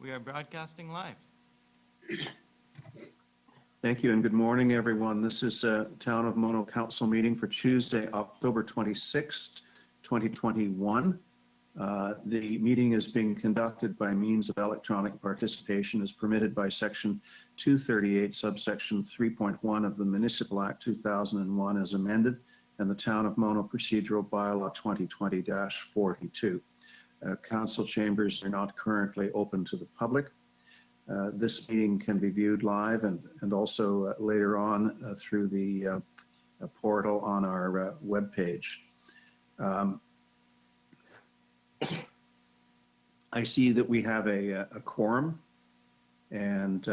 We are broadcasting live. Thank you and good morning, everyone. This is a Town of Mono Council meeting for Tuesday, October 26th, 2021. The meeting is being conducted by means of electronic participation as permitted by Section 238, subsection 3.1 of the Municipal Act 2001 as amended, and the Town of Mono Procedural Bylaw 2020-42. Council chambers are not currently open to the public. This meeting can be viewed live and also later on through the portal on our webpage. I see that we have a quorum, and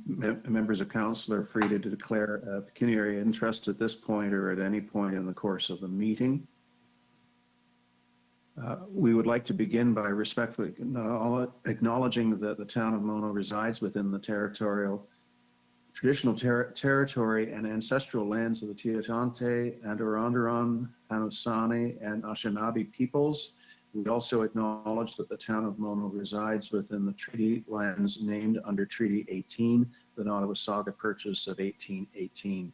members of council are free to declare pecuniary interest at this point or at any point in the course of the meeting. We would like to begin by respectfully acknowledging that the Town of Mono resides within the traditional territory and ancestral lands of the Tiotante, Adirondack, Haudenosaunee, and Anishinaabe peoples. We also acknowledge that the Town of Mono resides within the treaty lands named under Treaty 18, the Nottawasaga Purchase of 1818.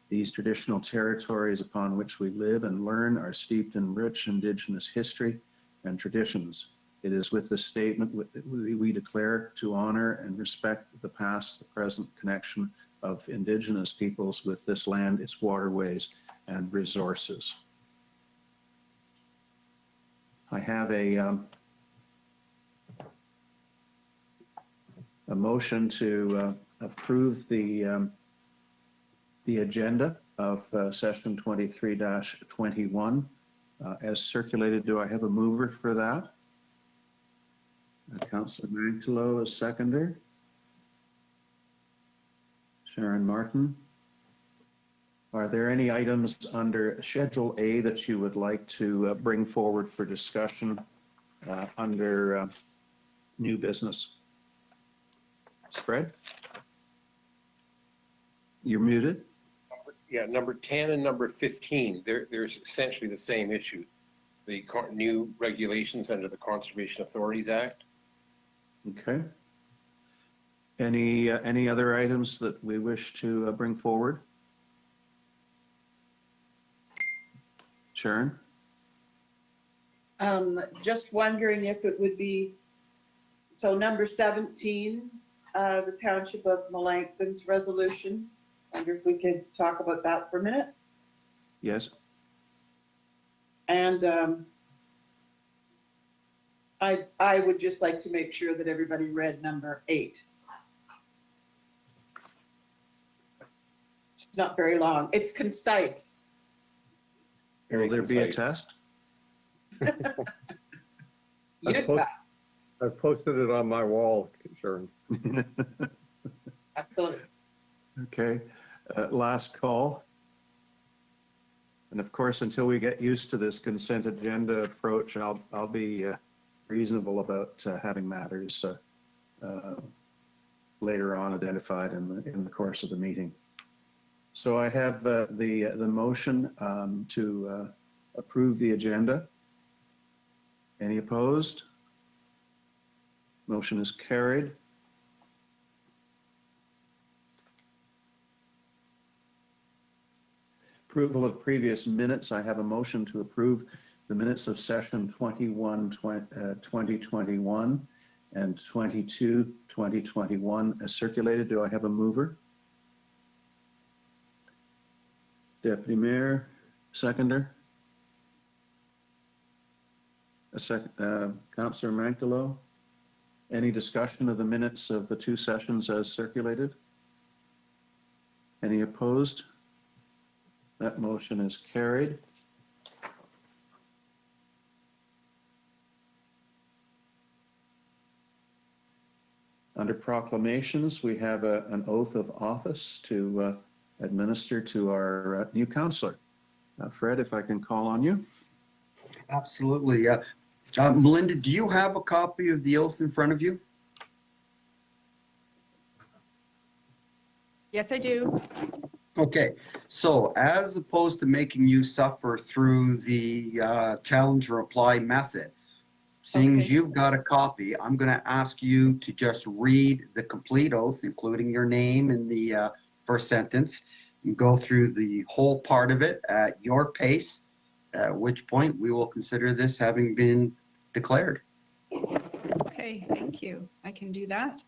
These traditional territories upon which we live and learn are steeped in rich Indigenous history and traditions. It is with this statement that we declare to honor and respect the past, the present connection of Indigenous peoples with this land, its waterways, and resources. I have a motion to approve the agenda of session 23-21 as circulated. Do I have a mover for that? Councillor Mantilo as seconder. Sharon Martin. Are there any items under Schedule A that you would like to bring forward for discussion under new business? Spread? You're muted. Yeah, number 10 and number 15, there's essentially the same issue. The new regulations under the Conservation Authorities Act. Okay. Any other items that we wish to bring forward? Sharon? Just wondering if it would be, so number 17, the Township of Melanchthon's resolution. Wonder if we could talk about that for a minute. Yes. And I would just like to make sure that everybody read number 8. It's not very long. It's concise. Will there be a test? I've posted it on my wall, Sharon. Absolutely. Okay, last call. And of course, until we get used to this consent agenda approach, I'll be reasonable about having matters later on identified in the course of the meeting. So I have the motion to approve the agenda. Any opposed? Motion is carried. Approval of previous minutes. I have a motion to approve the minutes of session 21-2021 and 22-2021 as circulated. Do I have a mover? Deputy Mayor, seconder? Councillor Mantilo? Any discussion of the minutes of the two sessions as circulated? Any opposed? That motion is carried. Under proclamations, we have an oath of office to administer to our new councillor. Fred, if I can call on you. Absolutely. Melinda, do you have a copy of the oath in front of you? Yes, I do. Okay, so as opposed to making you suffer through the challenge or apply method, seeing as Okay. you've got a copy, I'm going to ask you to just read the complete oath, including your name in the first sentence, and go through the whole part of it at your pace, at which point we will consider this having been declared. Okay, thank you. I can do that.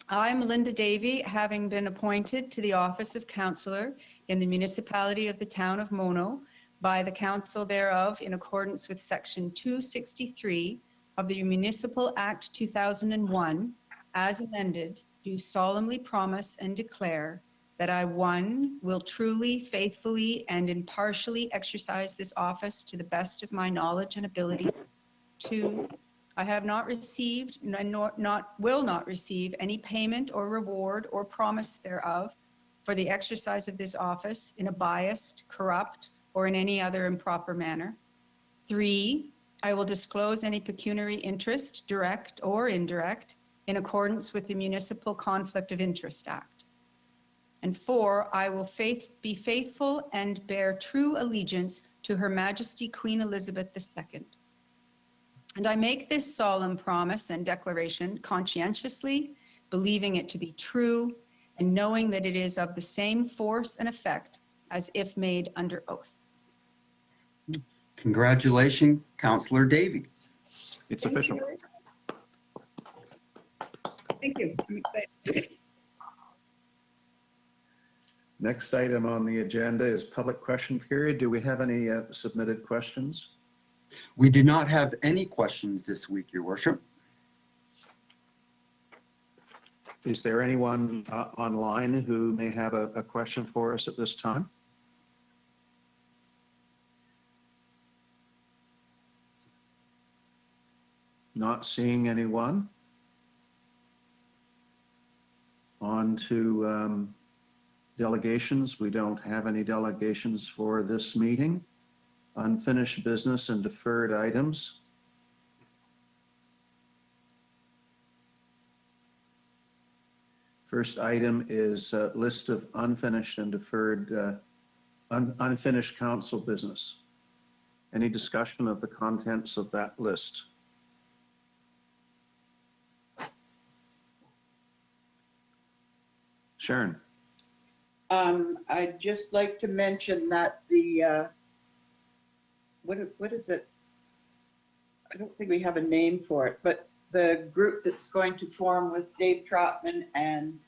I, Melinda Davie, having been appointed to the office of councillor in the municipality of the town of Mono by the council thereof in accordance with section 263 of the Municipal Act 2001, as amended, do solemnly promise and declare that I, 1, will truly, faithfully, and impartially exercise this office to the best of my knowledge and ability. 2, I have not received and will not receive any payment or reward or promise thereof for the exercise of this office in a biased, corrupt, or in any other improper manner. 3, I will disclose any pecuniary interest, direct or indirect, in accordance with the Municipal Conflict of Interest Act. And 4, I will be faithful and bear true allegiance to Her Majesty Queen Elizabeth II. And I make this solemn promise and declaration conscientiously, believing it to be true, and knowing that it is of the same force and effect as if made under oath. Congratulations, Councillor Davie. It's official. Thank you. I'm excited. Next item on the agenda is public question period. Do we have any submitted questions? We do not have any questions this week, Your Worship. Is there anyone online who may have a question for us at this time? Not seeing anyone. On to delegations. We don't have any delegations for this meeting. Unfinished business and deferred items. First item is a list of unfinished and deferred, unfinished council business. Any discussion of the contents of that list? Sharon. I'd just like to mention that the, what is it? I don't think we have a name for it, but the group that's going to form with Dave Trotman and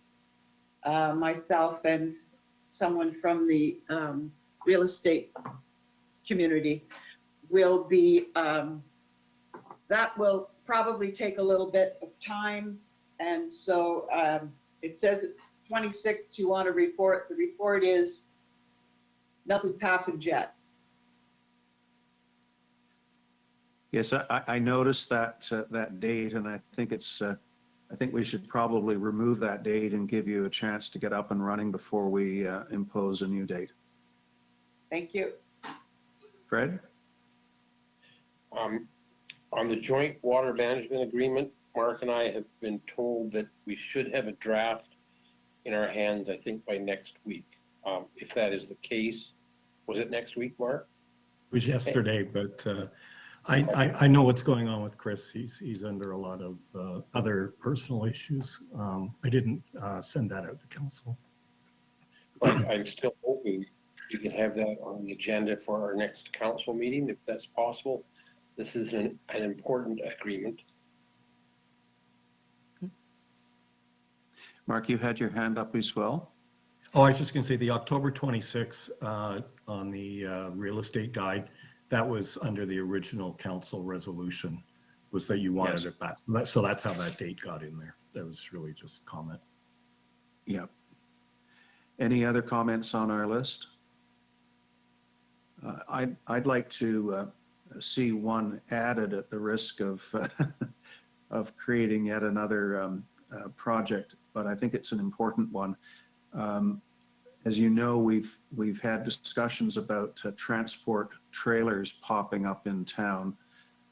myself and someone from the real estate community will be, that will probably take a little bit of time. And so it says 26th you want a report. The report is nothing's happened yet. Yes, I noticed that that date, and I think it's. I think we should probably remove that date and give you a chance to get up and running before we impose a new date. Thank you. Fred? On the joint water management agreement, Mark and I have been told that we should have a draft in our hands, I think, by next week. If that is the case, was it next week, Mark? It was yesterday, but I know what's going on with Chris. He's under a lot of other personal issues. I didn't send that out to council. But I'm still hoping we can have that on the agenda for our next council meeting, if that's possible. This is an important agreement. Mark, you had your hand up as well. Oh, I was just going to say the October 26th on the real estate guide, that was under the original council resolution, was that you wanted it back. So that's how that date got in there. That was really just a comment. Yeah. Any other comments on our list? I'd like to see one added at the risk of of creating yet another project, but I think it's an important one. As you know, we've had discussions about transport trailers popping up in town.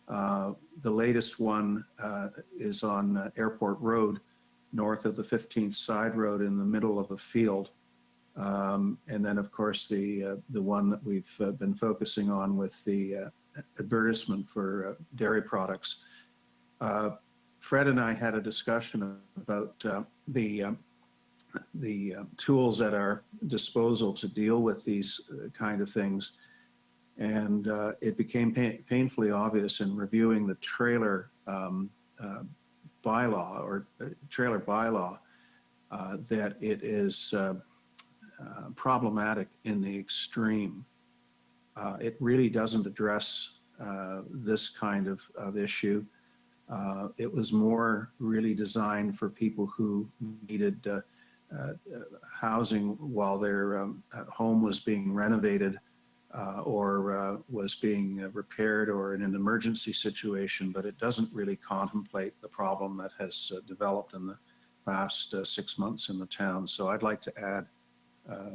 The latest one is on Airport Road, north of the 15th Side Road in the middle of a field. And then, of course, the one that we've been focusing on with the advertisement for dairy products. Fred and I had a discussion about the tools at our disposal to deal with these kind of things. And it became painfully obvious in reviewing the trailer bylaw or trailer bylaw that it is problematic in the extreme. It really doesn't address this kind of issue. It was more really designed for people who needed housing while their home was being renovated or was being repaired or in an emergency situation, but it doesn't really contemplate the problem that has developed in the past 6 months in the town. So I'd like to add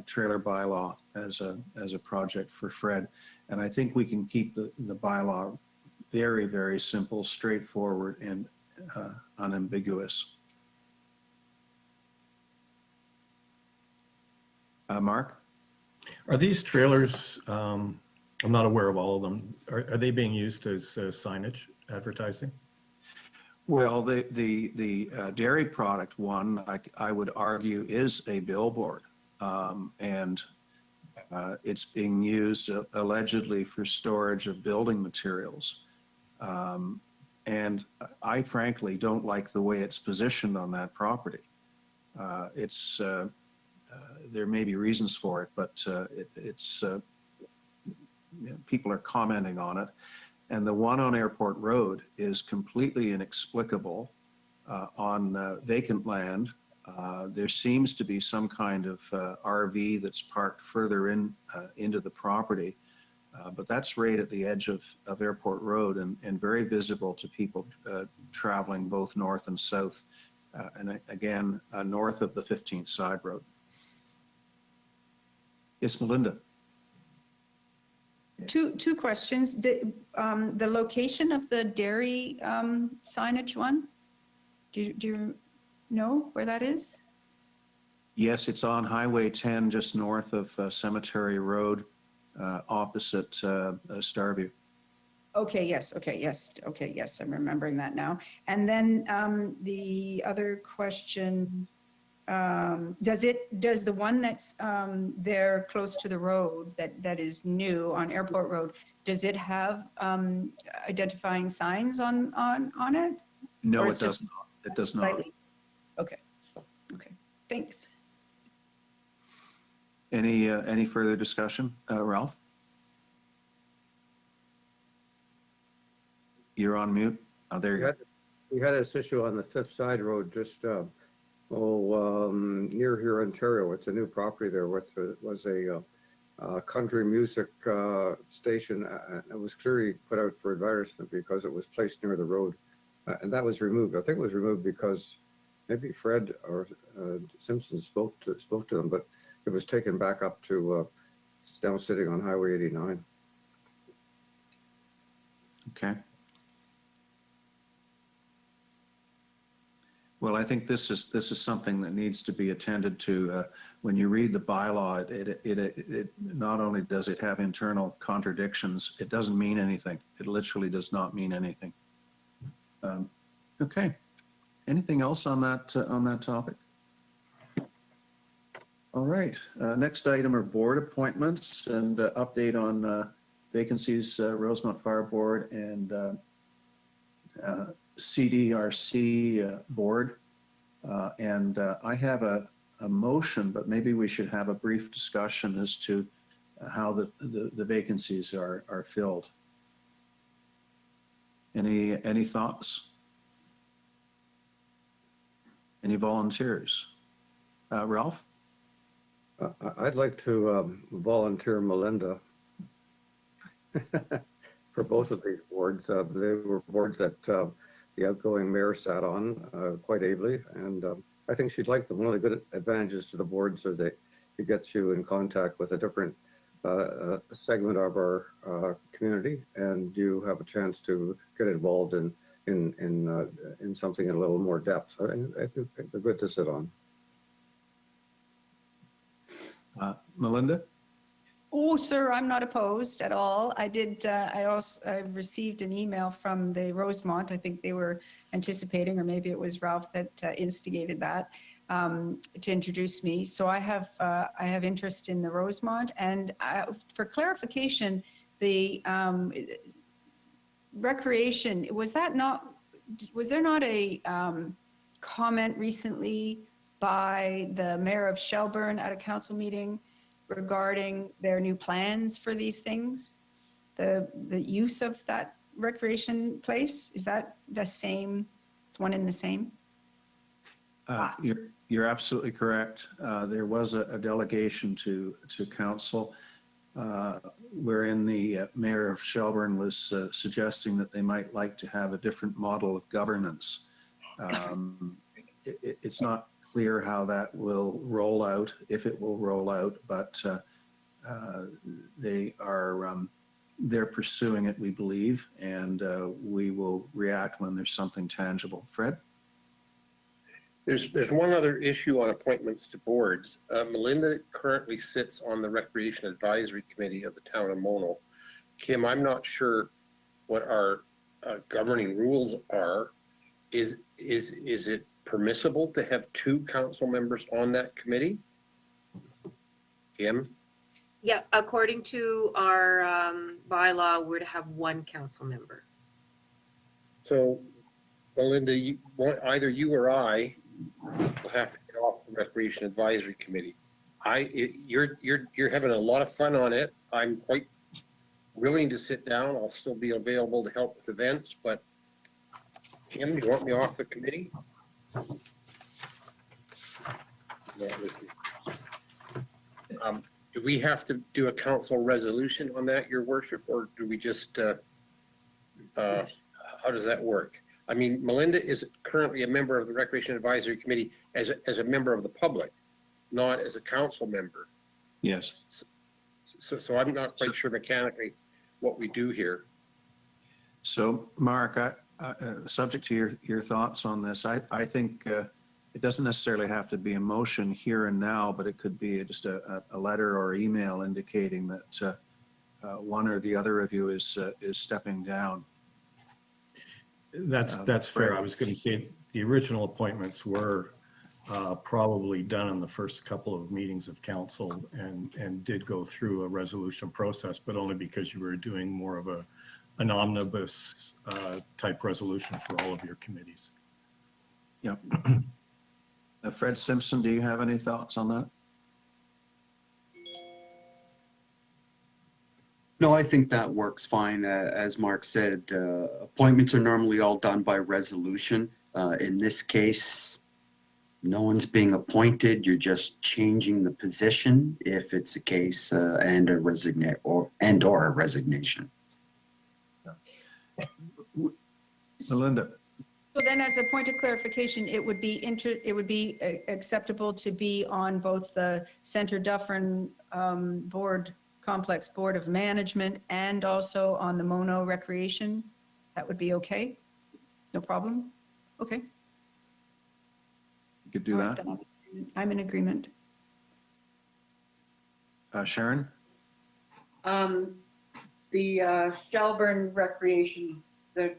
trailer bylaw as a project for Fred. And I think we can keep the bylaw very, very simple, straightforward, and unambiguous. Mark? Are these trailers, I'm not aware of all of them, are they being used as signage advertising? Well, the dairy product one, I would argue, is a billboard. And it's being used allegedly for storage of building materials. And I frankly don't like the way it's positioned on that property. There may be reasons for it, but people are commenting on it. And the one on Airport Road is completely inexplicable on vacant land. There seems to be some kind of RV that's parked further into the property, but that's right at the edge of Airport Road and very visible to people traveling both north and south, and again, north of the 15th Side Road. Yes, Melinda. Two questions. The location of the dairy signage one, do you know where that is? Yes, it's on Highway 10, just north of Cemetery Road, opposite Starview. Okay, yes, I'm remembering that now. And then the other question, does the one that's there close to the road that is new on Airport Road, does it have identifying signs on it? No, Or it it's just does not. It does not. slightly? Okay, thanks. Any further discussion? Ralph? You're on mute. Oh, there you go. We had this issue on the Fifth Side Road, just near here, Ontario. It's a new property there. Was a country music station. It was clearly put out for advertisement because it was placed near the road, and that was removed. I think it was removed because maybe Fred or Simpson spoke to them, but it was taken back up to it's now sitting on Highway 89. Okay. Well, I think this is something that needs to be attended to. When you read the bylaw, it not only does it have internal contradictions, it doesn't mean anything. It literally does not mean anything. Okay. Anything else on that topic? All right. Next item are board appointments and update on vacancies, Rosemont Fire Board and CDRC board. And I have a motion, but maybe we should have a brief discussion as to how the vacancies are filled. Any thoughts? Any volunteers? Ralph? I'd like to volunteer Melinda for both of these boards. They were boards that the outgoing mayor sat on quite ably, and I think she'd like them. One of the good advantages to the boards is that it gets you in contact with a different segment of our community, and you have a chance to get involved in something in a little more depth. I think they're good to sit on. Melinda? Oh, sir, I'm not opposed at all. I received an email from the Rosemont. I think they were anticipating, or maybe it was Ralph that instigated that, to introduce me. So I have interest in the Rosemont. And for clarification, the recreation, was there not a comment recently by the mayor of Shelburne at a council meeting regarding their new plans for these things? The use of that recreation place, is that the same? It's one in the same? You're absolutely correct. There was a delegation to council wherein the mayor of Shelburne was suggesting that they might like to have a different model of governance. It's not clear how that will roll out, if it will roll out, but they're pursuing it, we believe, and we will react when there's something tangible. Fred? There's one other issue on appointments to boards. Melinda currently sits on the Recreation Advisory Committee of the town of Mono. Kim, I'm not sure what our governing rules are. Is it permissible to have 2 council members on that committee? Kim? Yeah, according to our bylaw, we're to have 1 council member. So, Melinda, either you or I will have to get off the Recreation Advisory Committee. You're having a lot of fun on it. I'm quite willing to sit down. I'll still be available to help with events, but Kim, do you want me off the committee? Do we have to do a council resolution on that, Your Worship, or do we just, how does that work? I mean, Melinda is currently a member of the Recreation Advisory Committee as a member of the public, not as a council member. Yes. So I'm not quite sure mechanically what we do here. So, Mark, subject to your thoughts on this, I think it doesn't necessarily have to be a motion here and now, but it could be just a letter or email indicating that one or the other of you is stepping down. That's fair. I was going to say the original appointments were probably done in the first couple of meetings of council and did go through a resolution process, but only because you were doing more of an omnibus type resolution for all of your committees. Yep. Fred Simpson, do you have any thoughts on that? No, I think that works fine. As Mark said, appointments are normally all done by resolution. In this case, no one's being appointed. You're just changing the position if it's a case and a resignation. Melinda? So then, as a point of clarification, it would be acceptable to be on both the Centre Dufferin Complex Board of Management and also on the Mono Recreation? That would be okay? No problem? Okay. You could do All right, that. then I'm in agreement. Sharon? The Shelburne Recreation, the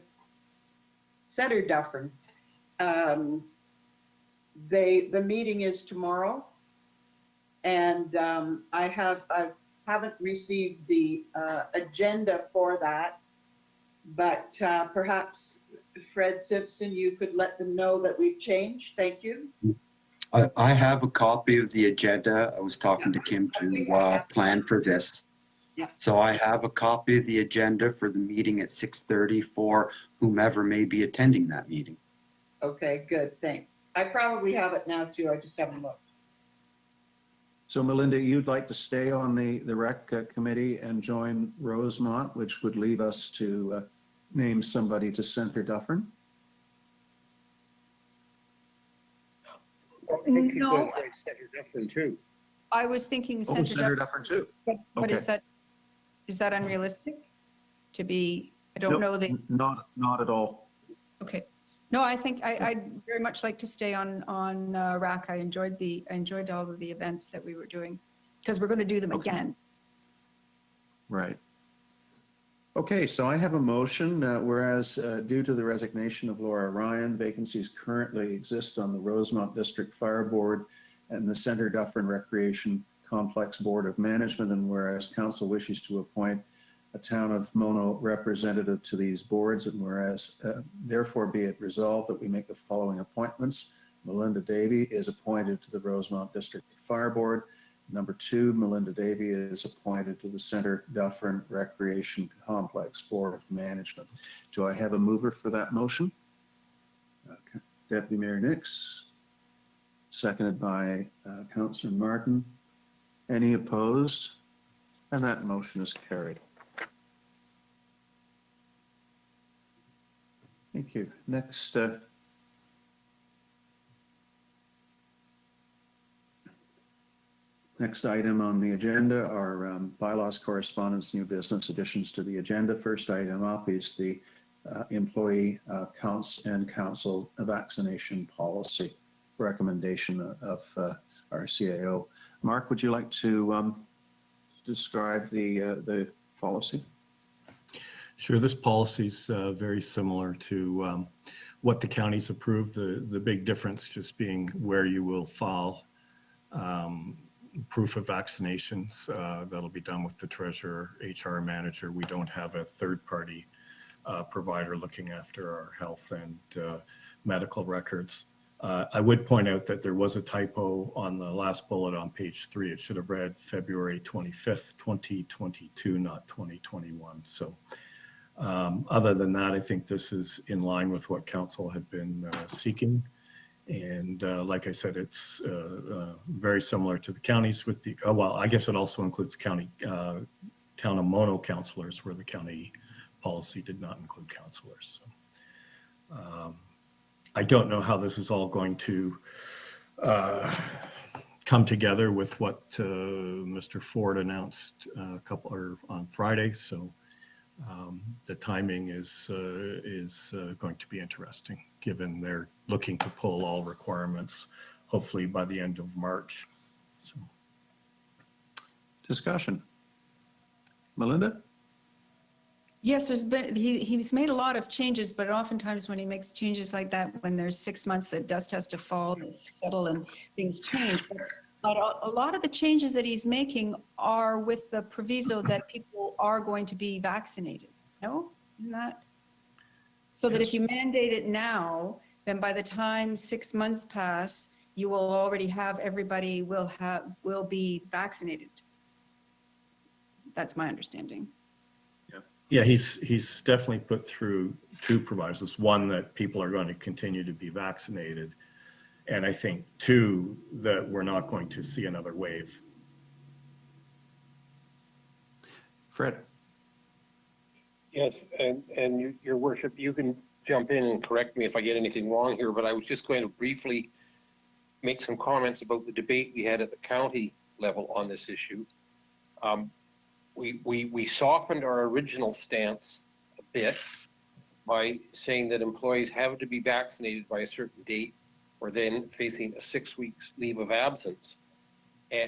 Centre Dufferin, the meeting is tomorrow, and I haven't received the agenda for that, but perhaps Fred Simpson, you could let them know that we've changed. Thank you. I have a copy of the agenda. I was talking to Kim to plan for this. Yeah. So I have a copy of the agenda for the meeting at 6:30 for whomever may be attending that meeting. Okay, good, thanks. I probably have it now too, I just haven't looked. So Melinda, you'd like to stay on the rec committee and join Rosemont, which would leave us to name somebody to Centre Dufferin? I think she's No. going to try Centre Dufferin too. I was thinking Oh, Centre Centre Dufferin, Dufferin too. but Okay. is that unrealistic to be? I don't know the. Not at all. Okay. No, I think I'd very much like to stay on RAC. I enjoyed all of the events that we were doing because we're going to do them Okay. again. Right. Okay, so I have a motion, whereas due to the resignation of Laura Ryan, vacancies currently exist on the Rosemont District Fire Board and the Center Dufferin Recreation Complex Board of Management, and whereas council wishes to appoint a Town of Mono representative to these boards, and whereas therefore be it resolved that we make the following appointments. Melinda Davie is appointed to the Rosemont District Fire Board. Number 2, Melinda Davie is appointed to the Center Dufferin Recreation Complex Board of Management. Do I have a mover for that motion? Okay. Deputy Mayor Nix, seconded by Councillor Martin. Any opposed? And that motion is carried. Thank you. Next item on the agenda are bylaws, correspondence, new business additions to the agenda. First item up is the employee counts and council vaccination policy recommendation of our CAO. Mark, would you like to describe the policy? Sure, this policy is very similar to what the counties approved. The big difference just being where you will file proof of vaccinations. That'll be done with the treasurer, HR manager. We don't have a third-party provider looking after our health and medical records. I would point out that there was a typo on the last bullet on page 3. It should have read February 25th, 2022, not 2021. So other than that, I think this is in line with what council had been seeking. And like I said, it's very similar to the counties with the, well, I guess it also includes Town of Mono councillors, where the county policy did not include councillors. So, I don't know how this is all going to come together with what Mr. Ford announced on Friday. So the timing is going to be interesting, given they're looking to pull all requirements, hopefully by the end of March. So. Discussion. Melinda? Yes, he's made a lot of changes, but oftentimes when he makes changes like that, when there's 6 months that dust has to fall and settle and things change. But a lot of the changes that he's making are with the proviso that people are going to be vaccinated. No? Isn't that? So that if you mandate it now, then by the time 6 months pass, you will already have, everybody will be vaccinated. That's my understanding. Yeah, he's definitely put through 2 provisos. One, that people are going to continue to be vaccinated. And I think 2, that we're not going to see another wave. Fred? Yes, and your worship, you can jump in and correct me if I get anything wrong here, but I was just going to briefly make some comments about the debate we had at the county level on this issue. We softened our original stance a bit by saying that employees have to be vaccinated by a certain date, or then facing a 6 weeks leave of absence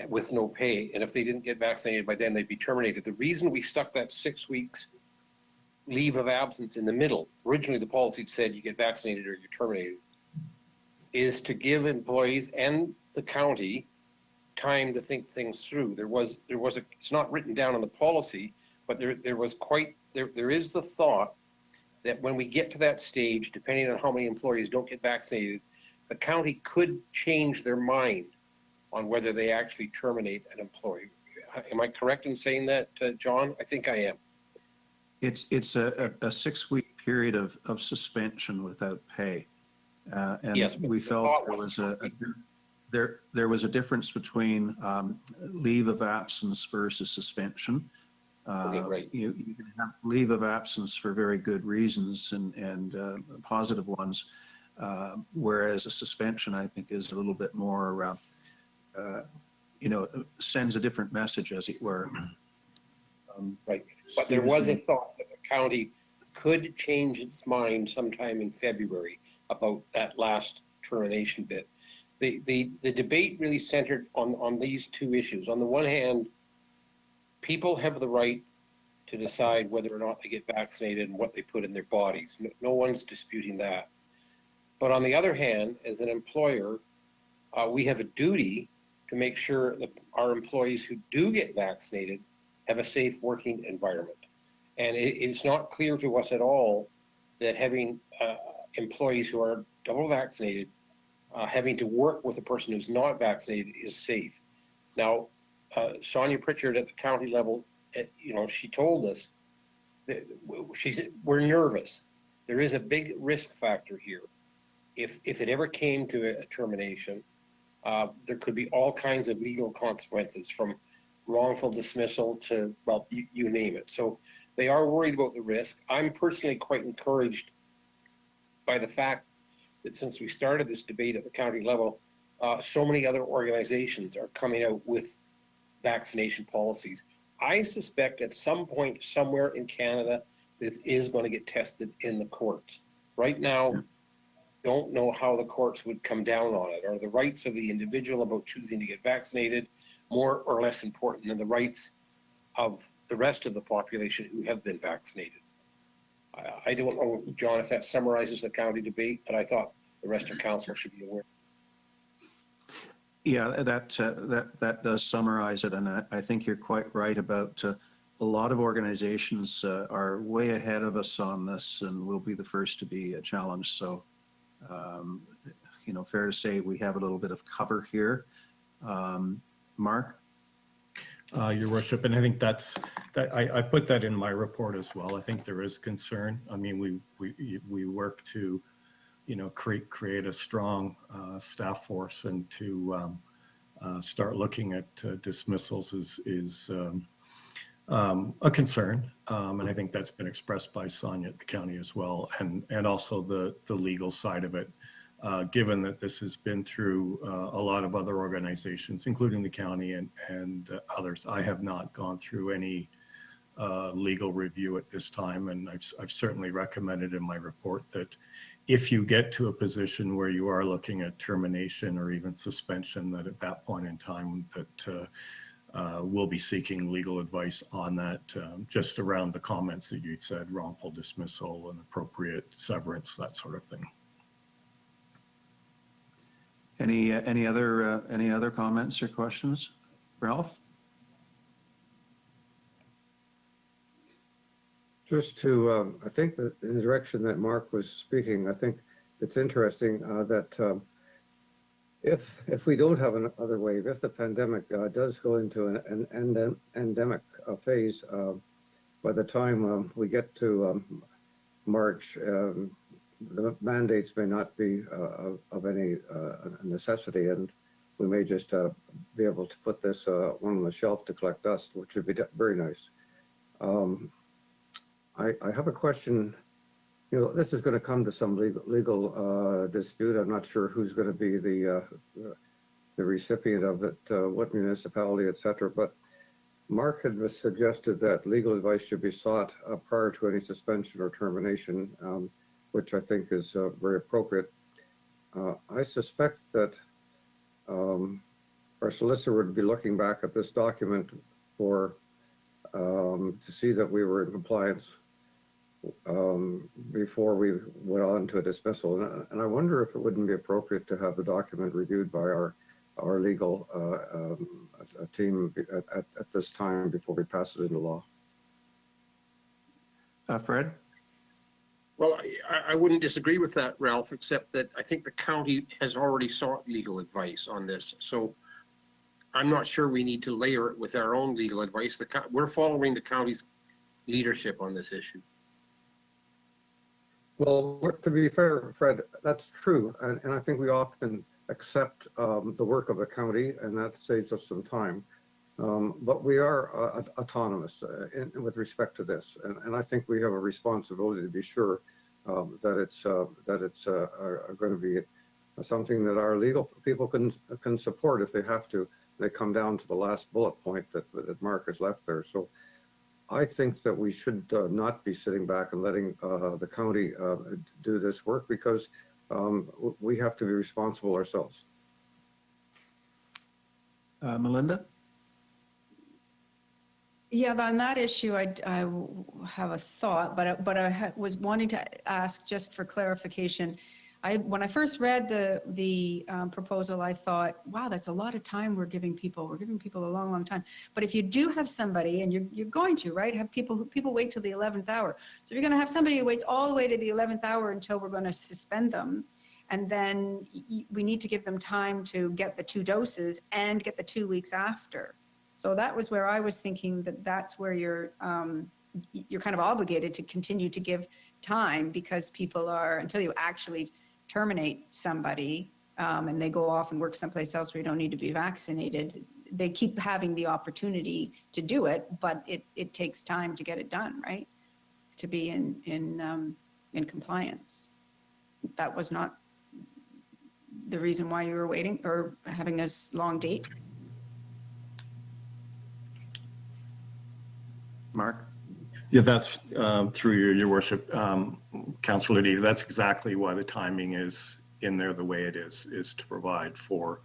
with no pay. And if they didn't get vaccinated by then, they'd be terminated. The reason we stuck that 6 weeks leave of absence in the middle, originally the policy said you get vaccinated or you're terminated, is to give employees and the county time to think things through. It's not written down in the policy, but there is the thought that when we get to that stage, depending on how many employees don't get vaccinated, the county could change their mind on whether they actually terminate an employee. Am I correct in saying that, John? I think I am. It's a 6 week period of suspension without pay. And yes, we felt there was a difference between leave of absence versus suspension. Okay, right. You can have leave of absence for very good reasons and positive ones, whereas a suspension, I think, is a little bit more, sends a different message, as it were. Right, but there was a thought that the county could change its mind sometime in February about that last termination bit. The debate really centered on these 2 issues. On the one hand, people have the right to decide whether or not they get vaccinated and what they put in their bodies. No one's disputing that. But on the other hand, as an employer, we have a duty to make sure that our employees who do get vaccinated have a safe working environment. And it's not clear to us at all that having employees who are double vaccinated, having to work with a person who's not vaccinated is safe. Now, Sonia Pritchard at the county level, she told us that we're nervous. There is a big risk factor here. If it ever came to a termination, there could be all kinds of legal consequences, from wrongful dismissal to, well, you name it. So they are worried about the risk. I'm personally quite encouraged by the fact that since we started this debate at the county level, so many other organizations are coming out with vaccination policies. I suspect at some point somewhere in Canada, this is going to get tested in the courts. Right now, don't know how the courts would come down on it. Are the rights of the individual about choosing to get vaccinated more or less important than the rights of the rest of the population who have been vaccinated? I don't know, John, if that summarizes the county debate, but I thought the rest of council should be aware. Yeah, that does summarize it, and I think you're quite right about a lot of organizations are way ahead of us on this, and will be the first to be challenged. So, fair to say we have a little bit of cover here. Mark? Your worship, and I think I put that in my report as well. I think there is concern. I mean, we work to, create a strong staff force, and to start looking at dismissals is a concern, and I think that's been expressed by Sonia at the county as well, and also the legal side of it. Given that this has been through a lot of other organizations, including the county and others, I have not gone through any legal review at this time, and I've certainly recommended in my report that if you get to a position where you are looking at termination or even suspension, that at that point in time that we'll be seeking legal advice on that, just around the comments that you'd said, wrongful dismissal and appropriate severance, that sort of thing. Any other comments or questions? Ralph? Just to, I think that in the direction that Mark was speaking, I think it's interesting that if we don't have another wave, if the pandemic does go into an endemic phase, by the time we get to March, the mandates may not be of any necessity, and we may just be able to put this one on the shelf to collect dust, which would be very nice. I have a question. This is going to come to some legal dispute. I'm not sure who's going to be the recipient of it, what municipality, etc. But Mark had suggested that legal advice should be sought prior to any suspension or termination, which I think is very appropriate. I suspect that our solicitor would be looking back at this document for to see that we were in compliance before we went on to a dismissal. And I wonder if it wouldn't be appropriate to have the document reviewed by our legal team at this time before we pass it into law. Fred? Well, I wouldn't disagree with that, Ralph, except that I think the county has already sought legal advice on this. So I'm not sure we need to layer it with our own legal advice. We're following the county's leadership on this issue. Well, to be fair, Fred, that's true. And I think we often accept the work of the county, and that saves us some time. But we are autonomous with respect to this. And I think we have a responsibility to be sure that it's going to be something that our legal people can support if they have to. They come down to the last bullet point that Mark has left there. So I think that we should not be sitting back and letting the county do this work, because we have to be responsible ourselves. Melinda? Yeah, on that issue, I have a thought, but I was wanting to ask just for clarification. When I first read the proposal, I thought, wow, that's a lot of time we're giving people. We're giving people a long, long time. But if you do have somebody, and you're going to, right, have people wait till the 11th hour. So if you're going to have somebody who waits all the way to the 11th hour until we're going to suspend them, and then we need to give them time to get the 2 doses and get the 2 weeks after. So that was where I was thinking that's where you're kind of obligated to continue to give time, because people are, until you actually terminate somebody and they go off and work someplace else where you don't need to be vaccinated, they keep having the opportunity to do it, but it takes time to get it done, right? To be in compliance. That was not the reason why you were waiting or having this long date. Mark? Yeah, that's through your worship, Councillor Davie. That's exactly why the timing is in there the way it is to provide for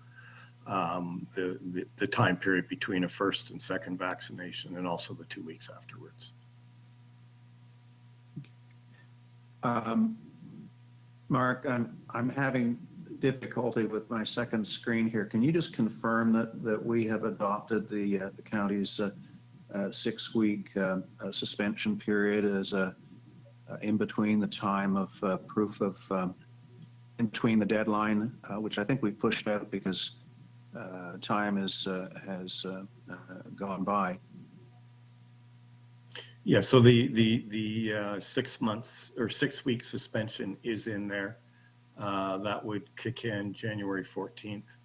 the time period between a first and second vaccination, and also the 2 weeks afterwards. Mark, I'm having difficulty with my second screen here. Can you just confirm that we have adopted the county's 6-week suspension period as in between the time of proof of in between the deadline, which I think we've pushed out because time has gone by. Yeah, so the 6 months or 6 week suspension is in there. That would kick in January 14th.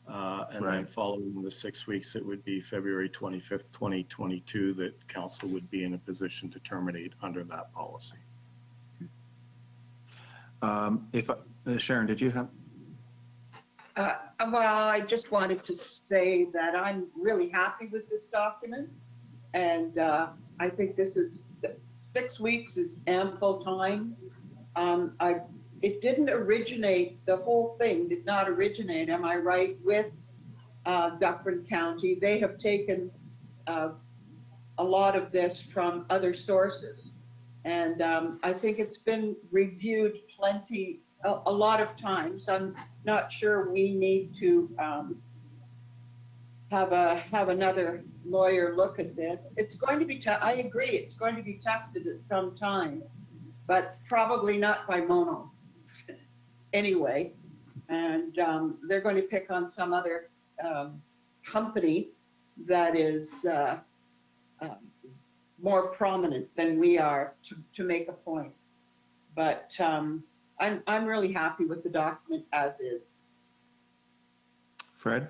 And then Right. following the 6 weeks, it would be February 25th, 2022, that council would be in a position to terminate under that policy. Sharon, did you have? Well, I just wanted to say that I'm really happy with this document. And I think this is 6 weeks is ample time. It didn't originate, the whole thing did not originate, am I right, with Dufferin County. They have taken a lot of this from other sources. And I think it's been reviewed a lot of times. I'm not sure we need to have another lawyer look at this. It's going to be, I agree, it's going to be tested at some time, but probably not by Mono anyway. And they're going to pick on some other company that is more prominent than we are to make a point. But I'm really happy with the document as is. Fred?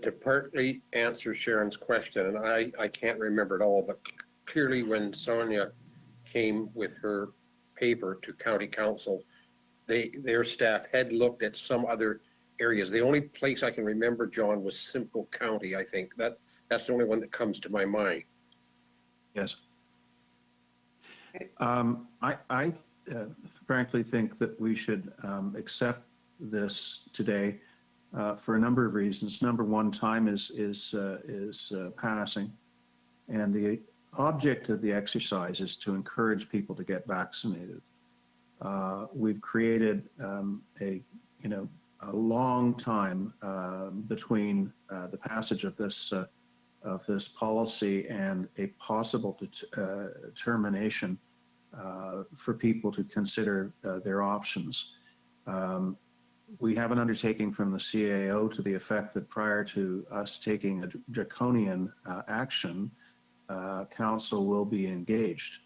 To partly answer Sharon's question, and I can't remember it all, but clearly when Sonia came with her paper to County Council, their staff had looked at some other areas. The only place I can remember, John, was Simcoe County, I think. That's the only one that comes to my mind. Yes. I frankly think that we should accept this today for a number of reasons. Number one, time is passing, and the object of the exercise is to encourage people to get vaccinated. We've created a long time between the passage of this policy and a possible termination for people to consider their options. We have an undertaking from the CAO to the effect that prior to us taking a draconian action, council will be engaged.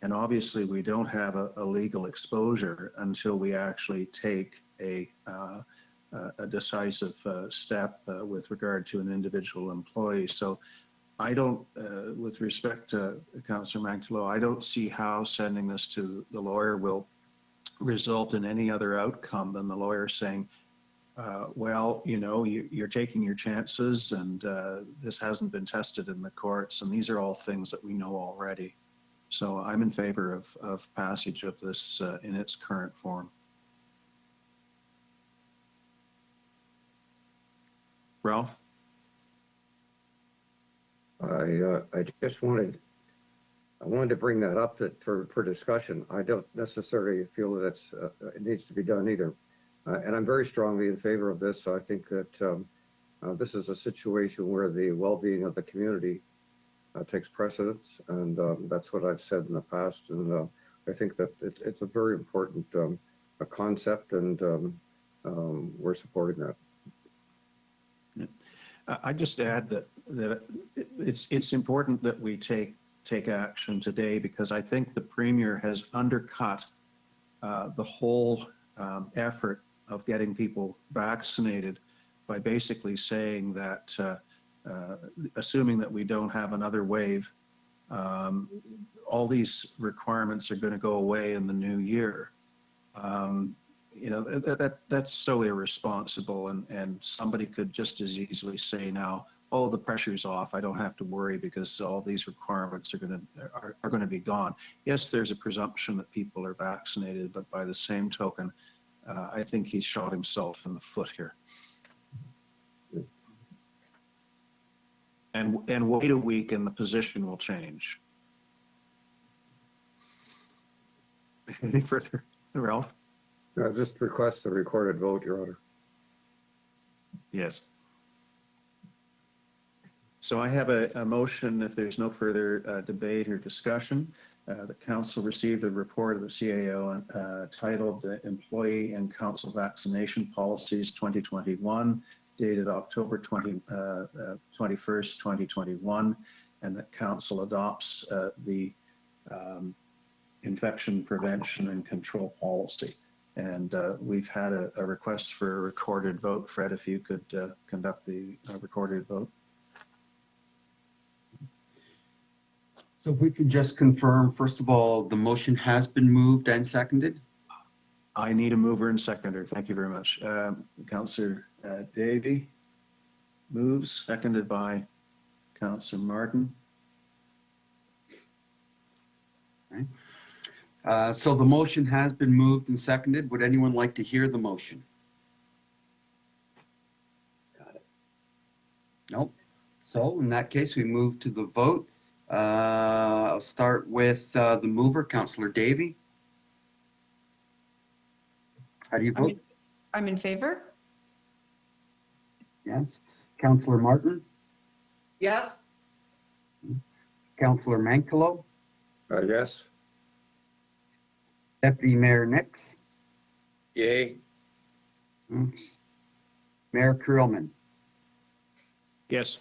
And obviously we don't have a legal exposure until we actually take a decisive step with regard to an individual employee. So I don't, with respect to Councillor Magdalene, I don't see how sending this to the lawyer will result in any other outcome than the lawyer saying, well, you're taking your chances, and this hasn't been tested in the courts, and these are all things that we know already. So I'm in favor of passage of this in its current form. Ralph? I just wanted to bring that up for discussion. I don't necessarily feel that it needs to be done either. And I'm very strongly in favor of this. So I think that this is a situation where the well-being of the community takes precedence. And that's what I've said in the past. And I think that it's a very important a concept, and we're supporting that. I just add that it's important that we take action today, because I think the Premier has undercut the whole effort of getting people vaccinated by basically saying that, assuming that we don't have another wave, all these requirements are going to go away in the new year. You know, that's so irresponsible, and somebody could just as easily say now, oh, the pressure's off, I don't have to worry because all these requirements are going to be gone. Yes, there's a presumption that people are vaccinated, but by the same token, I think he's shot himself in the foot here. And wait a week and the position will change. Any further, Ralph? I just request a recorded vote, Your Honor. Yes. So I have a motion, if there's no further debate or discussion, the council received a report of the CAO titled Employee and Council Vaccination Policies 2021, dated October 21st, 2021, and that council adopts the infection prevention and control policy. And we've had a request for a recorded vote. Fred, if you could conduct the recorded vote. So if we could just confirm, first of all, the motion has been moved and seconded? I need a mover and seconder. Thank you very much. Councillor Davie moves, seconded by Councillor Martin. Okay. So the motion has been moved and seconded. Would anyone like to hear the motion? Got it. Nope. So in that case, we move to the vote. I'll start with the mover, Councillor Davie. How do you vote? I'm in favor. Yes. Councillor Martin? Yes. Councillor Mankalo? Yes. Deputy Mayor Nix? Yay. Mayor Kurlman? Yes.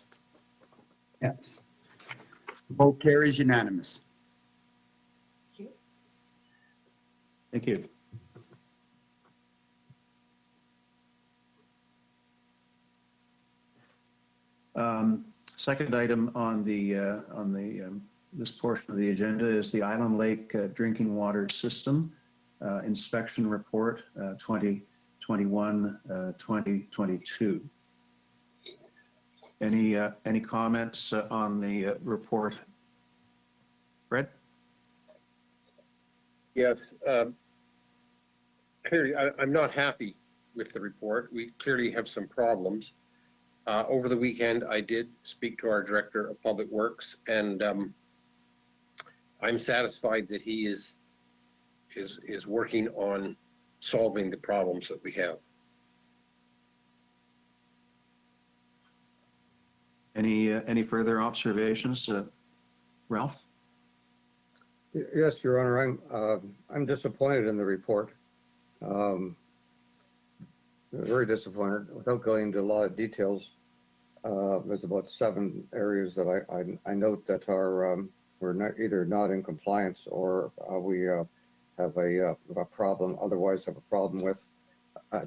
Yes. Vote carries unanimous. Thank you. Second item on this portion of the agenda is the Island Lake Drinking Water System Inspection Report 2021-2022. Any comments on the report? Fred? Yes. Clearly, I'm not happy with the report. We clearly have some problems. Over the weekend, I did speak to our Director of Public Works, and I'm satisfied that he is working on solving the problems that we have. Any further observations, Ralph? Yes, Your Honor. I'm disappointed in the report. Very disappointed. Without going into a lot of details, there's about 7 areas that I note that are we're either not in compliance or we have a problem. Otherwise, have a problem with.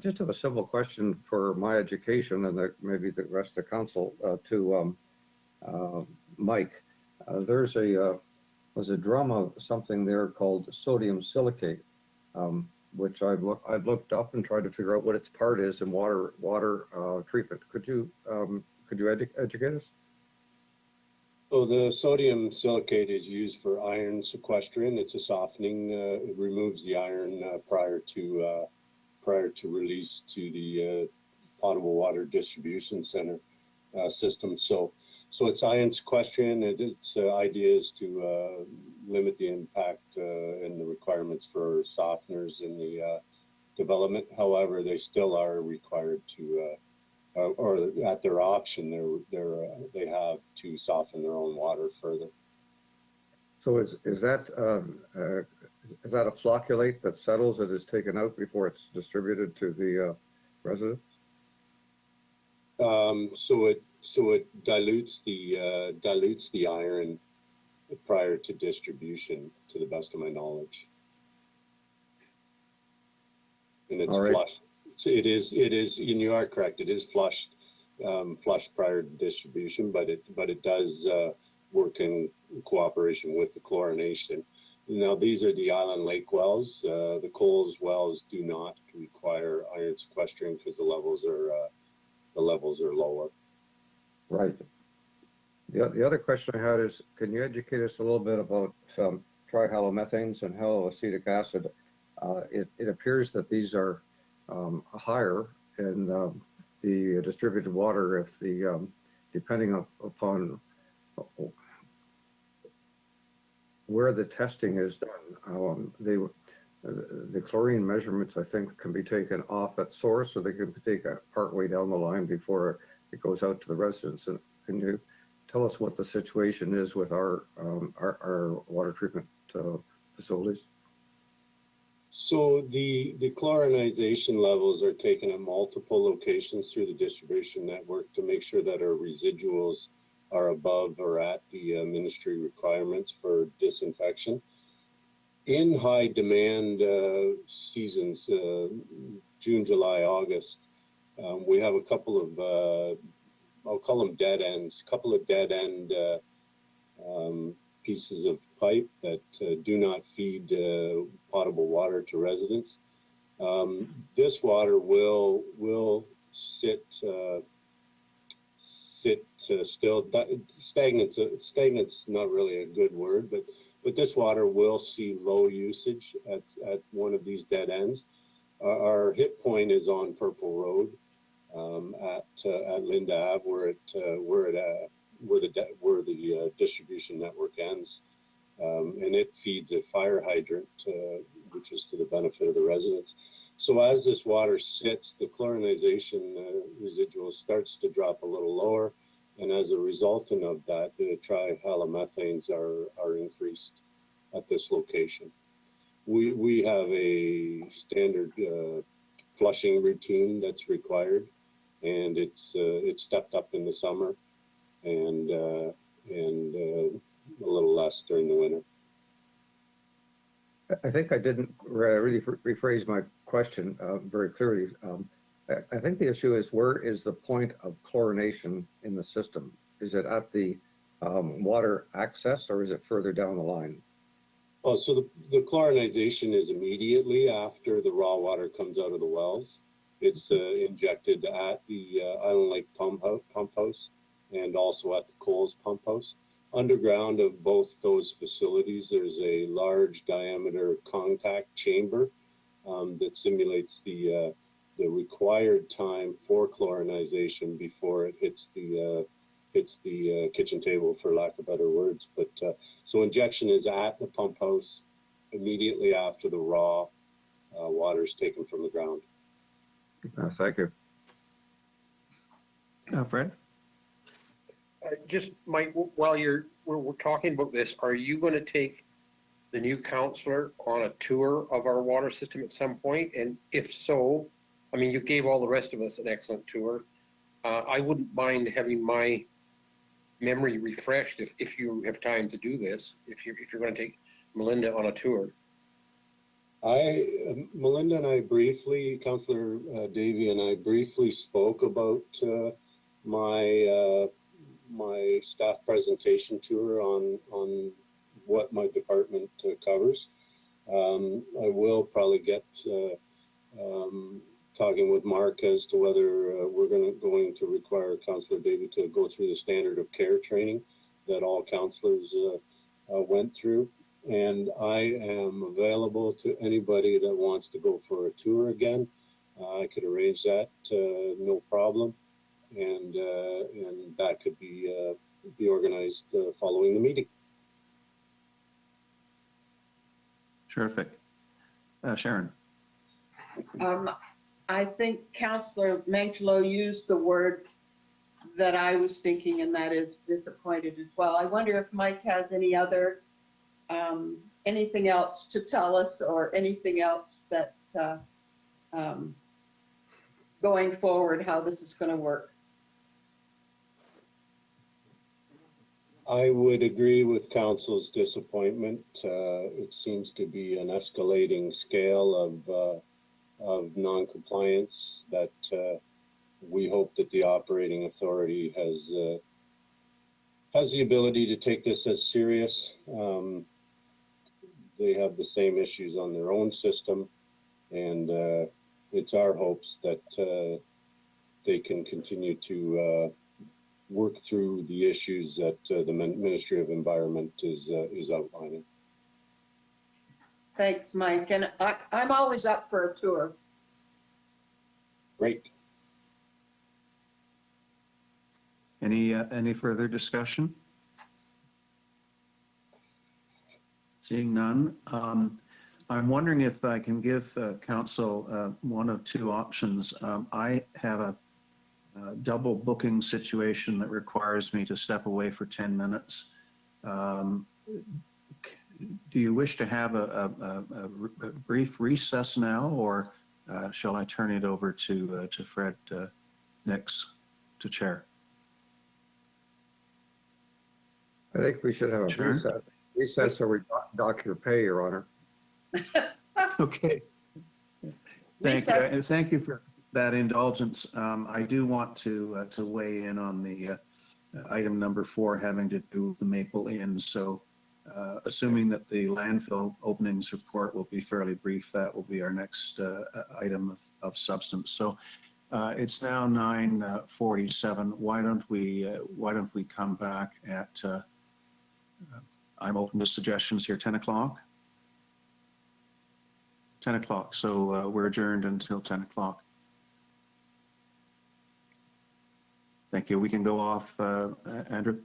Just have a simple question for my education and maybe the rest of the council to Mike. There's was a drum of something there called sodium silicate, which I've looked up and tried to figure out what its part is in water treatment. Could you educate us? So the sodium silicate is used for iron sequestration. It's a softening. It removes the iron prior to release to the potable water distribution center system. So So it's iron sequestration, and its idea is to limit the impact and the requirements for softeners in the development. However, they still are required to, or at their option, they have to soften their own water further. So is that a flocculate that settles that is taken out before it's distributed to the residents? So it dilutes the iron prior to distribution, to the best of my knowledge. And it's All right. flushed. So it is, and you are correct, it is flushed prior to distribution, but it does work in cooperation with the chlorination. Now, these are the Island Lake wells. The Coles wells do not require iron sequestering because the levels are lower. Right. The other question I had is, can you educate us a little bit about trihalomethanes and haloacetic acid? It appears that these are higher in the distributed water if the depending upon where the testing is done. The chlorine measurements, I think, can be taken off at source, or they can be taken partway down the line before it goes out to the residents. And can you tell us what the situation is with our water treatment facilities? So the chlorinization levels are taken at multiple locations through the distribution network to make sure that our residuals are above or at the ministry requirements for disinfection. In high demand seasons, June, July, August, we have a couple of, I'll call them dead ends, a couple of dead end pieces of pipe that do not feed potable water to residents. This water will sit still. Stagnant's not really a good word, but this water will see low usage at one of these dead ends. Our hit point is on Purple Road at Linda Ave, where the distribution network ends, and it feeds a fire hydrant, which is to the benefit of the residents. So as this water sits, the chlorinization residual starts to drop a little lower, and as a resultant of that, the trihalomethanes are increased at this location. We have a standard flushing routine that's required, and it's stepped up in the summer, and a little less during the winter. I think I didn't really rephrase my question very clearly. I think the issue is, where is the point of chlorination in the system? Is it at the water access, or is it further down the line? Oh, so the chlorinization is immediately after the raw water comes out of the wells. It's injected at the Island Lake pump house and also at the Coles pump house. Underground of both those facilities, there's a large diameter contact chamber that simulates the required time for chlorinization before it hits the kitchen table, for lack of better words. But so injection is at the pump house immediately after the raw water is taken from the ground. Thank you. Fred? Just, Mike, while we're talking about this, are you going to take the new councillor on a tour of our water system at some point? And if so, I mean, you gave all the rest of us an excellent tour. I wouldn't mind having my memory refreshed if you have time to do this, if you're going to take Melinda on a tour. Melinda and I briefly, Councillor Davie and I briefly spoke about my staff presentation tour on what my department covers. I will probably get talking with Mark as to whether we're going to require Councillor Davie to go through the standard of care training that all councillors went through. And I am available to anybody that wants to go for a tour again. I could arrange that, no problem. And that could be be organized following the meeting. Terrific. Sharon? I think Councillor Mangelo used the word that I was thinking, and that is disappointed as well. I wonder if Mike has any other, anything else to tell us, or anything else that, going forward, how this is going to work. I would agree with council's disappointment. It seems to be an escalating scale of non-compliance that we hope that the operating authority has the ability to take this as serious. They have the same issues on their own system, and it's our hopes that they can continue to work through the issues that the Ministry of Environment is outlining. Thanks, Mike. And I'm always up for a tour. Great. Any further discussion? Seeing none, I'm wondering if I can give council one of two options. I have a double booking situation that requires me to step away for 10 minutes. Do you wish to have a brief recess now, or shall I turn it over to Fred Nix to chair? I think we should have a Sure. recess so we dock your pay, Your Honor. Okay. Recess. Thank you for that indulgence. I do want to weigh in on the item number 4 having to do with the Maple Inn. So assuming that the landfill openings report will be fairly brief, that will be our next item of substance. So it's now 9:47. Why don't we come back at I'm open to suggestions here, 10 o'clock? 10 o'clock, so we're adjourned until 10 o'clock. Thank you. We can go off, Andrew.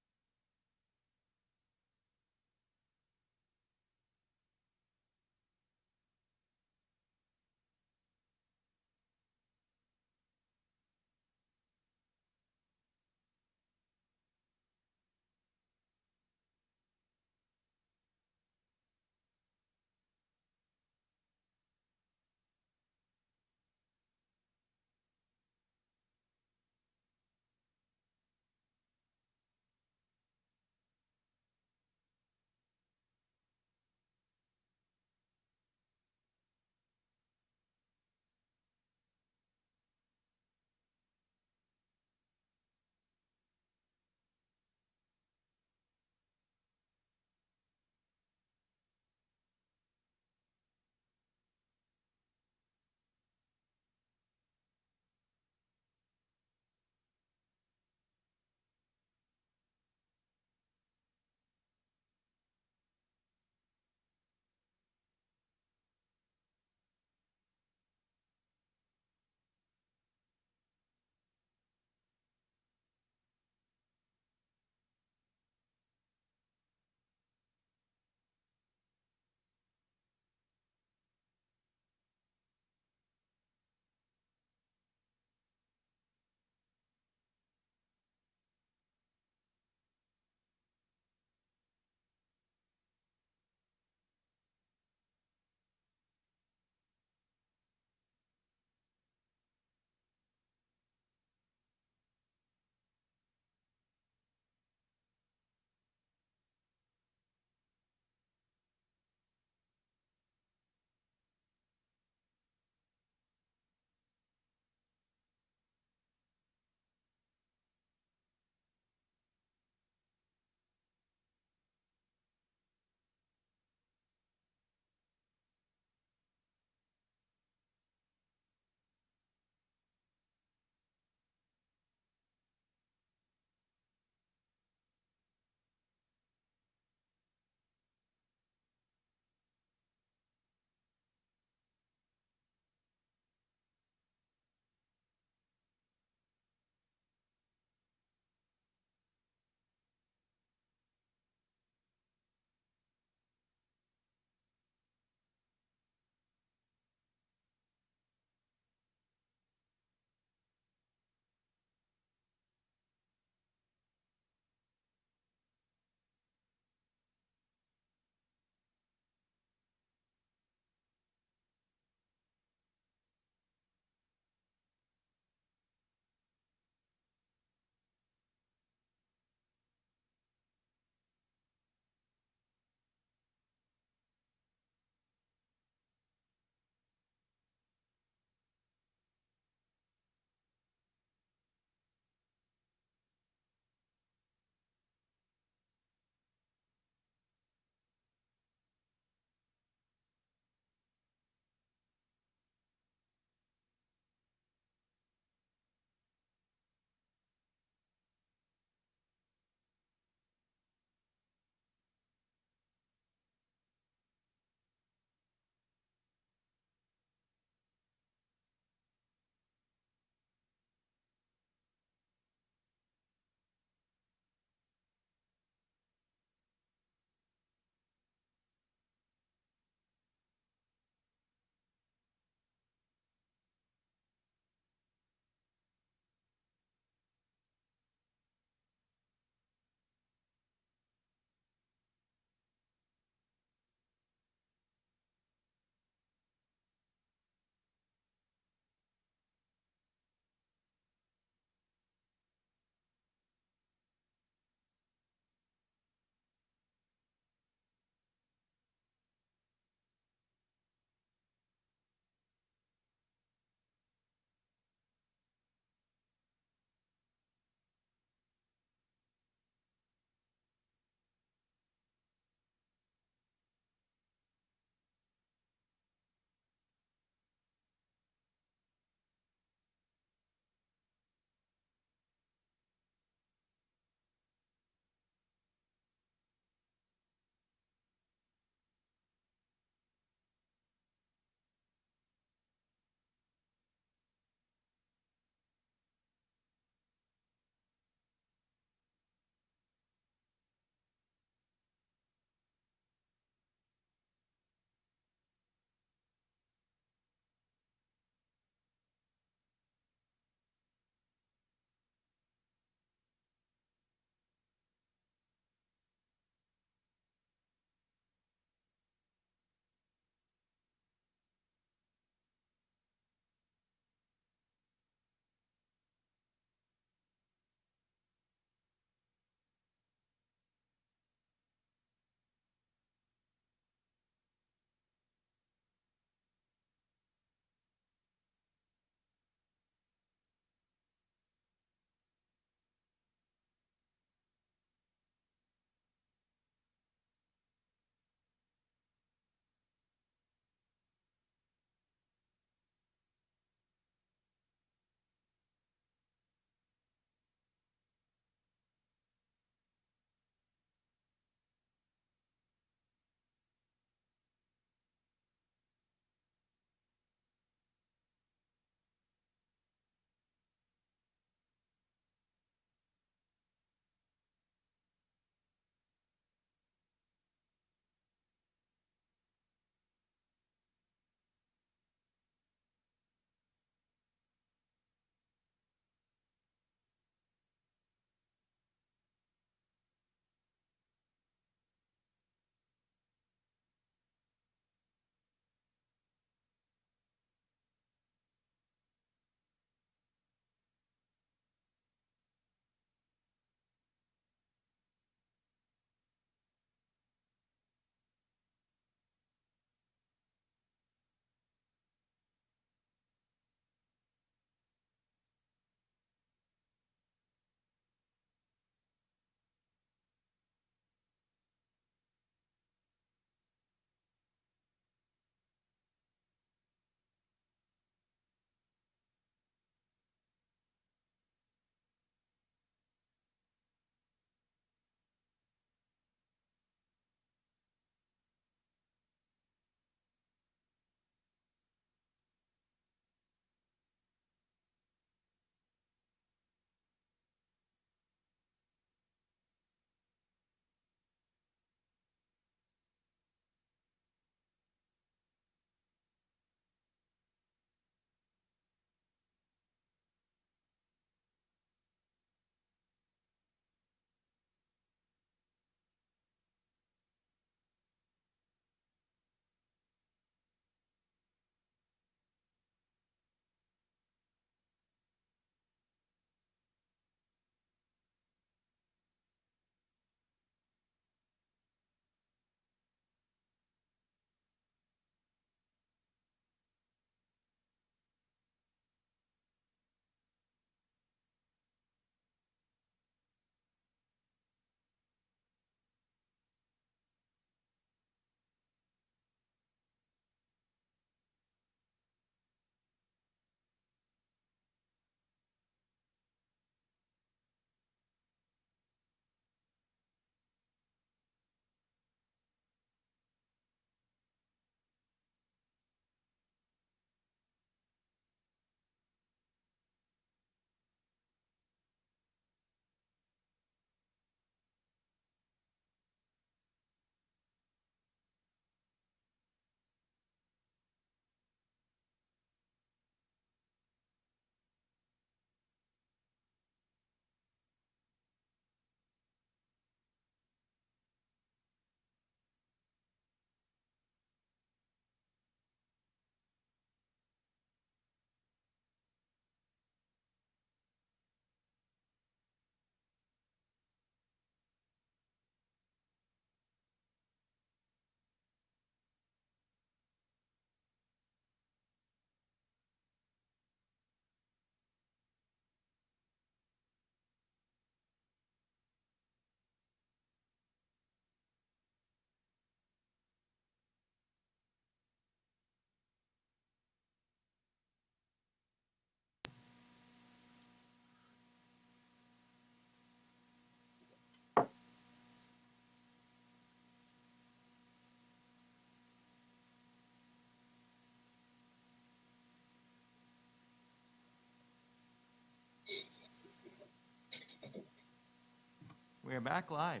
We're back live.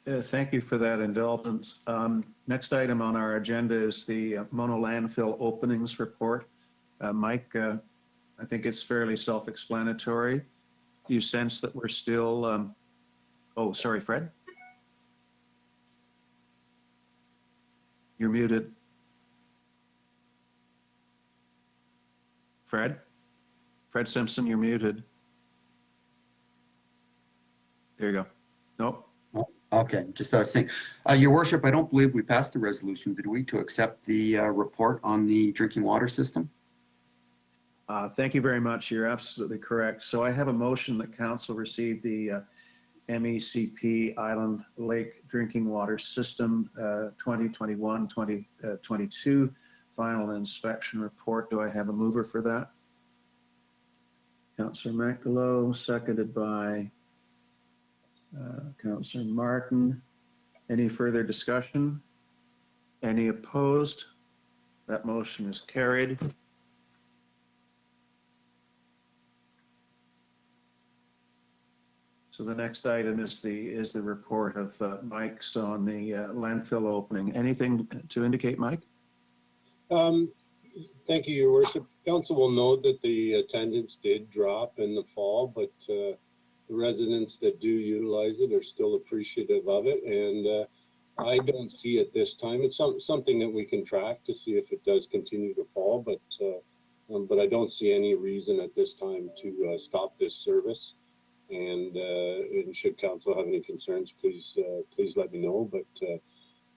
Thank you for that indulgence. Next item on our agenda is the Mono landfill openings report. Mike, I think it's fairly self-explanatory. Do you sense that we're still, oh, sorry, Fred? You're muted. Fred? Fred Simpson, you're muted. There you go. Nope. Okay, just saying. Your worship, I don't believe we passed the resolution, did we, to accept the report on the drinking water system? Thank you very much. You're absolutely correct. So I have a motion that council receive the MECP Island Lake Drinking Water System 2021-2022 final inspection report. Do I have a mover for that? Councillor McDelow, seconded by Councillor Martin. Any further discussion? Any opposed? That motion is carried. So the next item is the report of Mike's on the landfill opening. Anything to indicate, Mike? Thank you, Your Worship. Council will note that the attendance did drop in the fall, but the residents that do utilize it are still appreciative of it. And I don't see at this time, it's something that we can track to see if it does continue to fall, but I don't see any reason at this time to stop this service. And should council have any concerns, please let me know. But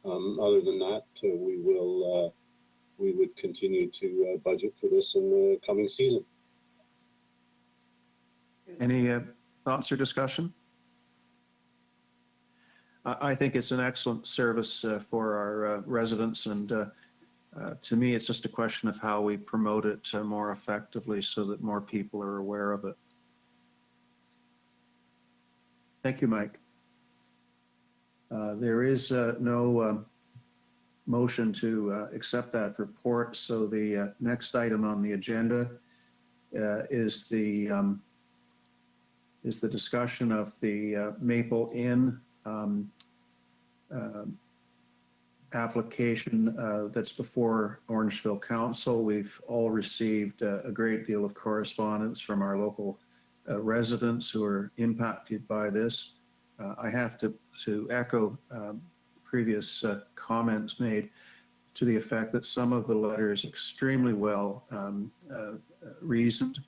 other than that, we would continue to budget for this in the coming season. Any thoughts or discussion? I think it's an excellent service for our residents, and to me, it's just a question of how we promote it more effectively so that more people are aware of it. Thank you, Mike. There is no motion to accept that report, so the next item on the agenda is the discussion of the Maple Inn application that's before Orangeville Council. We've all received a great deal of correspondence from our local residents who are impacted by this. I have to echo previous comments made to the effect that some of the letters extremely well reasoned.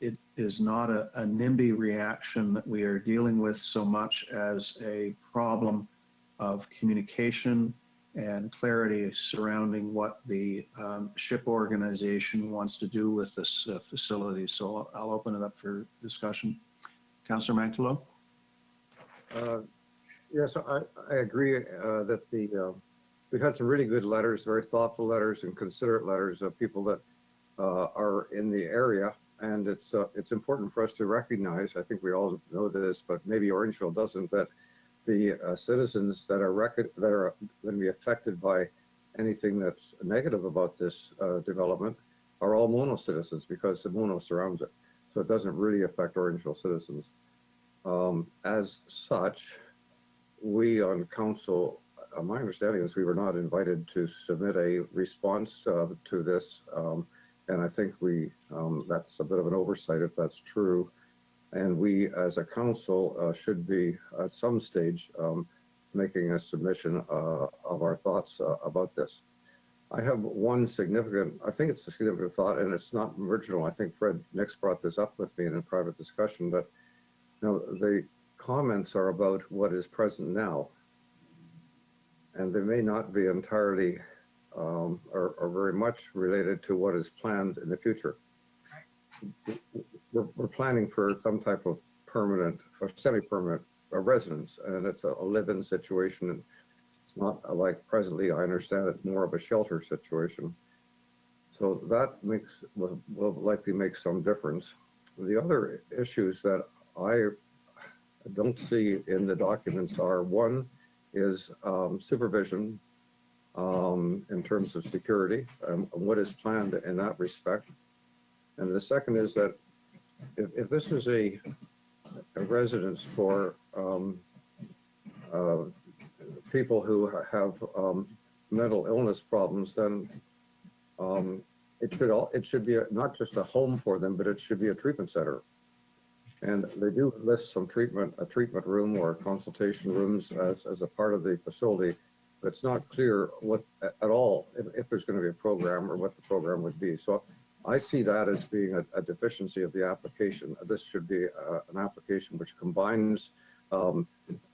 It is not a NIMBY reaction that we are dealing with so much as a problem of communication and clarity surrounding what the ship organization wants to do with this facility. So I'll open it up for discussion. Councillor Mantelow? Yes, I agree that we've had some really good letters, very thoughtful letters and considerate letters of people that are in the area. And it's important for us to recognize, I think we all know this, but maybe Orangeville doesn't, that the citizens that are going to be affected by anything that's negative about this development are all Mono citizens, because the Mono surrounds it. So it doesn't really affect Orangeville citizens. As such, we on council, my understanding is we were not invited to submit a response to this. And I think that's a bit of an oversight if that's true. And we as a council should be at some stage making a submission of our thoughts about this. I have one significant, I think it's a significant thought, and it's not original. I think Fred Nix brought this up with me in a private discussion, but the comments are about what is present now. And they may not be entirely or very much related to what is planned in the future. We're planning for some type of permanent or semi-permanent residence, and it's a live-in situation. And it's not like presently, I understand it's more of a shelter situation. So that will likely make some difference. The other issues that I don't see in the documents are, one is supervision in terms of security, what is planned in that respect. And the second is that if this is a residence for people who have mental illness problems, then it should be not just a home for them, but it should be a treatment center. And they do list some a treatment room or consultation rooms as a part of the facility. But it's not clear what at all if there's going to be a program or what the program would be. So I see that as being a deficiency of the application. This should be an application which combines,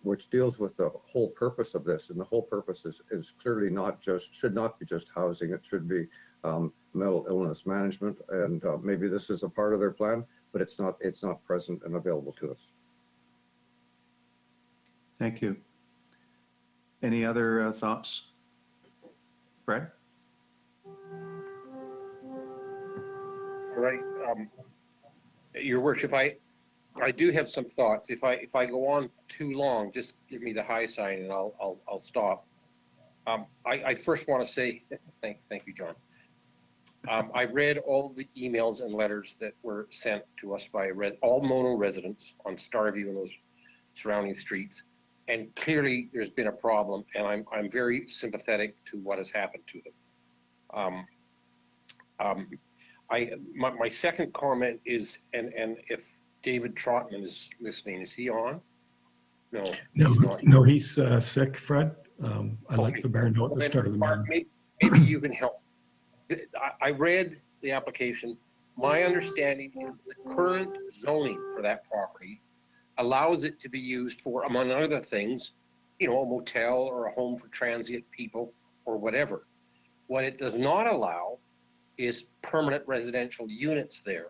which deals with the whole purpose of this. And the whole purpose is clearly should not be just housing. It should be mental illness management. And maybe this is a part of their plan, but it's not present and available to us. Thank you. Any other thoughts? Fred? All right. Your Worship, I do have some thoughts. If I go on too long, just give me the high sign and I'll stop. I first want to say thank you, John. I read all the emails and letters that were sent to us by all Mono residents on Starview and those surrounding streets, and clearly there's been a problem, and I'm very sympathetic to what has happened to them. My second comment is, and if David Trotman is listening, is he on? No, he's not. No, he's sick, Fred. I Okay. like the bear note at the start of the Mark, meeting. maybe you can help. I read the application. My understanding is the current zoning for that property allows it to be used for, among other things, a motel or a home for transient people or whatever. What it does not allow is permanent residential units there.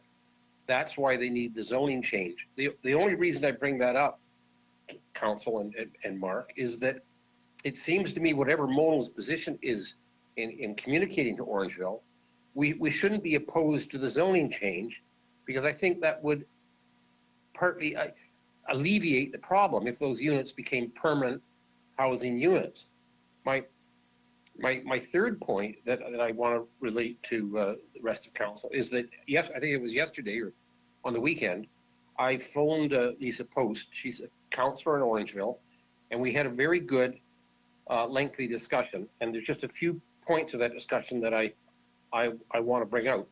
That's why they need the zoning change. The only reason I bring that up, Council and Mark, is that it seems to me whatever Mono's position is in communicating to Orangeville, we shouldn't be opposed to the zoning change, because I think that would partly alleviate the problem if those units became permanent housing units. My third point that I want to relate to the rest of council is that, yes, I think it was yesterday or on the weekend, I phoned Lisa Post. She's a councillor in Orangeville, and we had a very good lengthy discussion. And there's just a few points of that discussion that I want to bring out.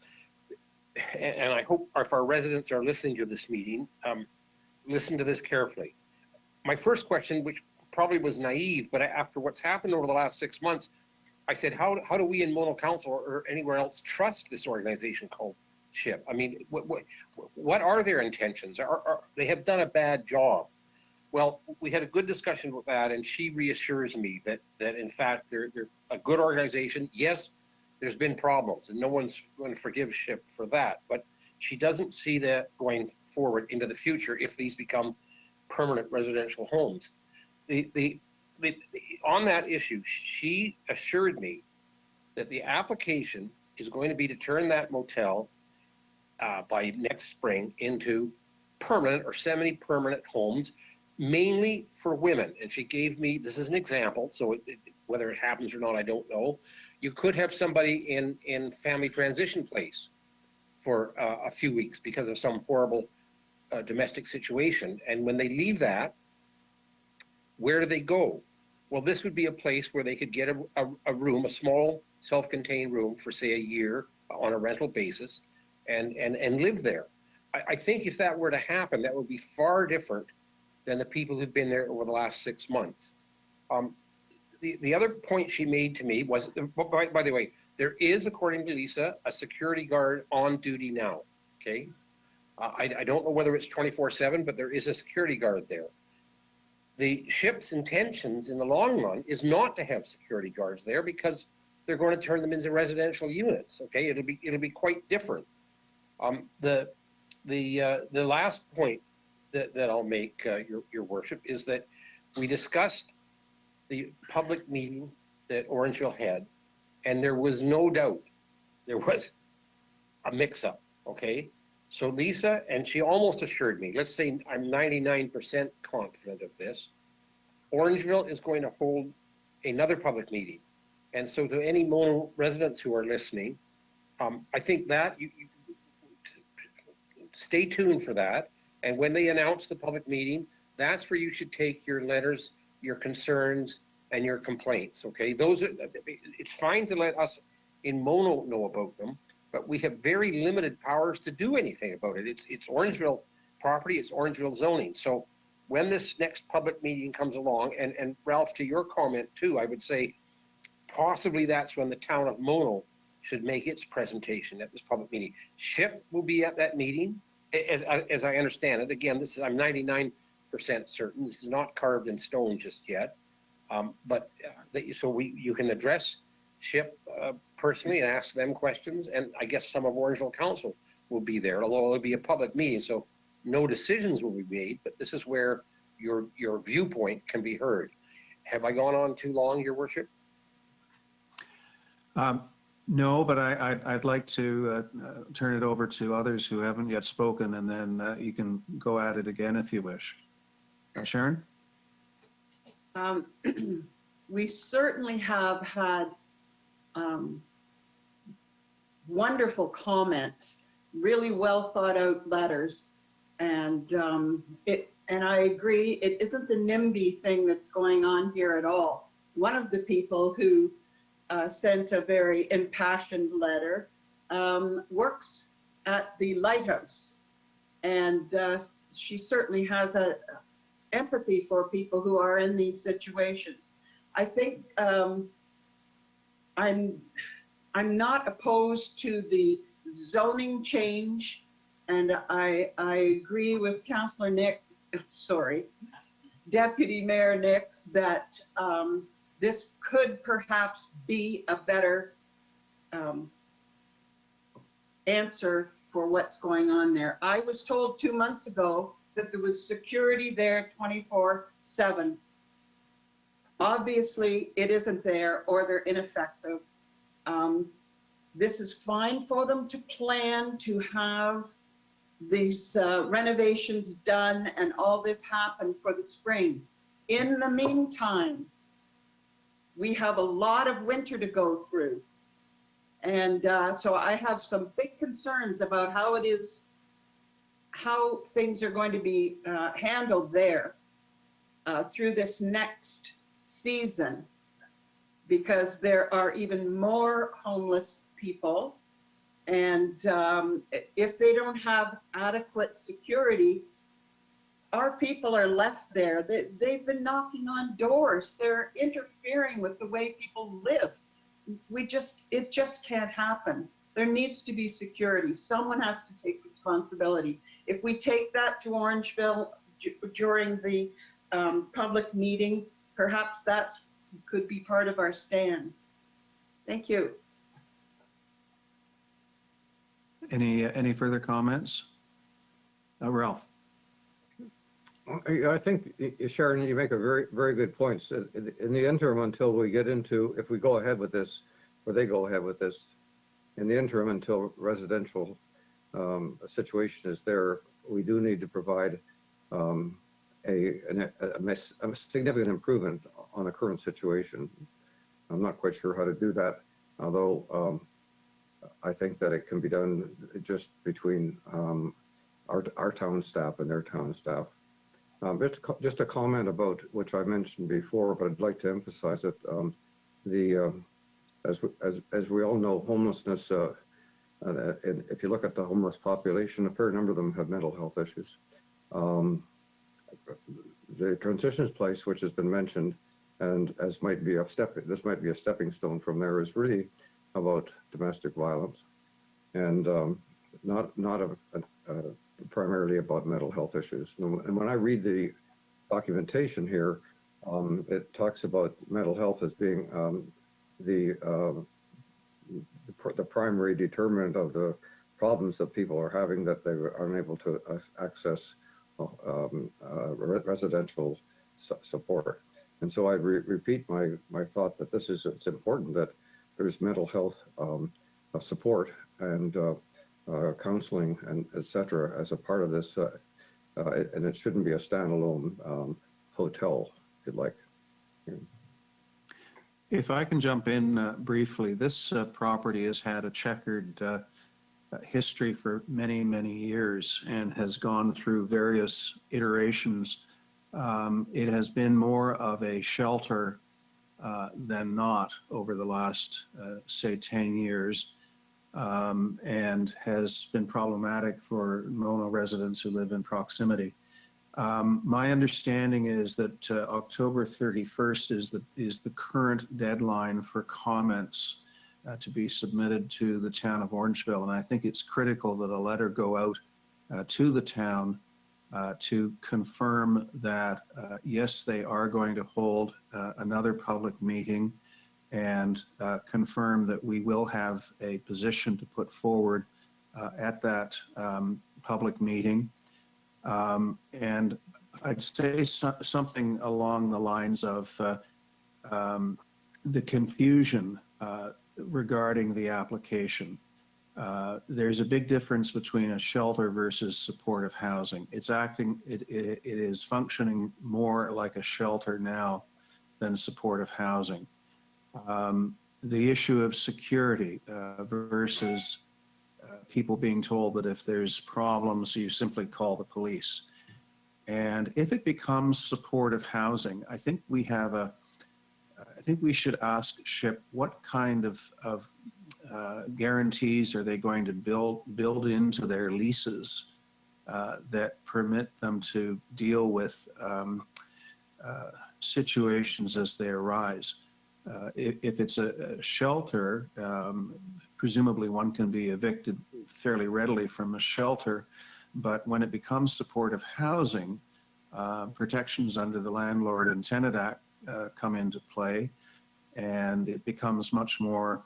And I hope if our residents are listening to this meeting, listen to this carefully. My first question, which probably was naive, but after what's happened over the last 6 months, I said, how do we in Mono Council or anywhere else trust this organization called SHIP? I mean, what are their intentions? They have done a bad job. Well, we had a good discussion with that, and she reassures me that in fact they're a good organization. Yes, there's been problems, and no one's going to forgive SHIP for that, but she doesn't see that going forward into the future if these become permanent residential homes. On that issue, she assured me that the application is going to be to turn that motel by next spring into permanent or semi-permanent homes, mainly for women. And she gave me, this is an example, so whether it happens or not, I don't know. You could have somebody in family transition place for a few weeks because of some horrible domestic situation. And when they leave that, where do they go? Well, this would be a place where they could get a room, a small self-contained room for say a year on a rental basis and live there. I think if that were to happen, that would be far different than the people who've been there over the last 6 months. The other point she made to me was, by the way, there is, according to Lisa, a security guard on duty now, okay? I don't know whether it's 24/7, but there is a security guard there. The SHIP's intentions in the long run is not to have security guards there because they're going to turn them into residential units, okay? It'll be quite different. The last point that I'll make, your worship, is that we discussed the public meeting that Orangeville had, and there was no doubt there was a mix-up, okay? So Lisa, and she almost assured me, let's say I'm 99% confident of this, Orangeville is going to hold another public meeting. And so to any Mono residents who are listening, I think that you stay tuned for that. And when they announce the public meeting, that's where you should take your letters, your concerns, and your complaints, okay? Those are, it's fine to let us in Mono know about them, but we have very limited powers to do anything about it. It's Orangeville property, it's Orangeville zoning. So when this next public meeting comes along, and Ralph, to your comment too, I would say possibly that's when the town of Mono should make its presentation at this public meeting. SHIP will be at that meeting, as I understand it. Again, this is, I'm 99% certain, this is not carved in stone just yet. So you can address SHIP personally and ask them questions, and I guess some of Orangeville Council will be there, although it'll be a public meeting, so no decisions will be made, but this is where your viewpoint can be heard. Have I gone on too long, Your Worship? No, but I'd like to turn it over to others who haven't yet spoken, and then you can go at it again if you wish. Sharon? We certainly have had wonderful comments, really well thought out letters, and I agree, it isn't the NIMBY thing that's going on here at all. One of the people who sent a very impassioned letter works at the lighthouse, and she certainly has a empathy for people who are in these situations. I think I'm not opposed to the zoning change, and I agree with Councillor Deputy Mayor Nix that this could perhaps be a better answer for what's going on there. I was told 2 months ago that there was security there 24/7. Obviously, it isn't there, or they're ineffective. This is fine for them to plan to have these renovations done and all this happen for the spring. In the meantime, we have a lot of winter to go through. And so I have some big concerns about how things are going to be handled there through this next season, because there are even more homeless people. And if they don't have adequate security, our people are left there. They've been knocking on doors. They're interfering with the way people live. It just can't happen. There needs to be security. Someone has to take responsibility. If we take that to Orangeville during the public meeting, perhaps that could be part of our stand. Thank you. Any further comments? Ralph? I think, Sharon, you make a very, very good point. In the interim, until we get into, if we go ahead with this, or they go ahead with this, in the interim, until residential situation is there, we do need to provide a significant improvement on the current situation. I'm not quite sure how to do that, although I think that it can be done just between our town staff and their town staff. Just a comment about which I mentioned before, but I'd like to emphasize it. As we all know, homelessness, if you look at the homeless population, a fair number of them have mental health issues. The transitions place, which has been mentioned, and as might be this might be a stepping stone from there, is really about domestic violence, and not primarily about mental health issues. And when I read the documentation here, it talks about mental health as being the primary determinant of the problems that people are having, that they are unable to access residential support. And so I repeat my thought that it's important that there's mental health support and counseling and et cetera as a part of this, and it shouldn't be a standalone hotel, if you'd like. If I can jump in briefly, this property has had a checkered history for many, many years and has gone through various iterations. It has been more of a shelter than not over the last, say, 10 years, and has been problematic for Mono residents who live in proximity. My understanding is that October 31st is the current deadline for comments to be submitted to the town of Orangeville, and I think it's critical that a letter go out to the town to confirm that, yes, they are going to hold another public meeting, and confirm that we will have a position to put forward at that public meeting. And I'd say something along the lines of the confusion regarding the application. There's a big difference between a shelter versus supportive housing. It is functioning more like a shelter now than supportive housing. The issue of security versus people being told that if there's problems, you simply call the police. And if it becomes supportive housing, I think we should ask SHIP what kind of guarantees are they going to build into their leases that permit them to deal with situations as they arise. If it's a shelter, presumably one can be evicted fairly readily from a shelter, but when it becomes supportive housing, protections under the Landlord and Tenant Act come into play, and it becomes much more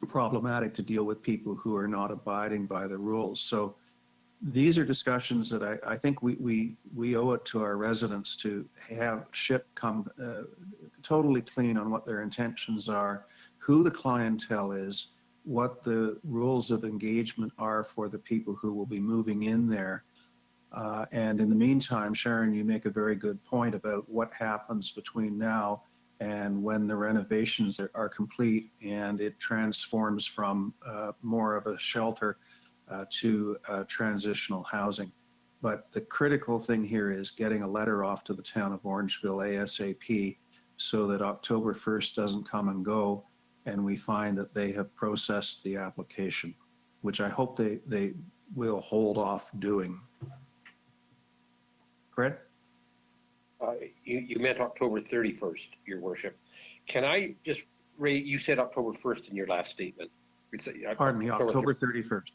problematic to deal with people who are not abiding by the rules. So these are discussions that I think we owe it to our residents to have SHIP come totally clean on what their intentions are, who the clientele is, what the rules of engagement are for the people who will be moving in there. And in the meantime, Sharon, you make a very good point about what happens between now and when the renovations are complete and it transforms from more of a shelter to transitional housing. But the critical thing here is getting a letter off to the town of Orangeville ASAP so that October 1st doesn't come and go and we find that they have processed the application, which I hope they will hold off doing. Fred? You meant October 31st, Your Worship. Can I just you said October 1st in your last statement. Pardon me, October 31st.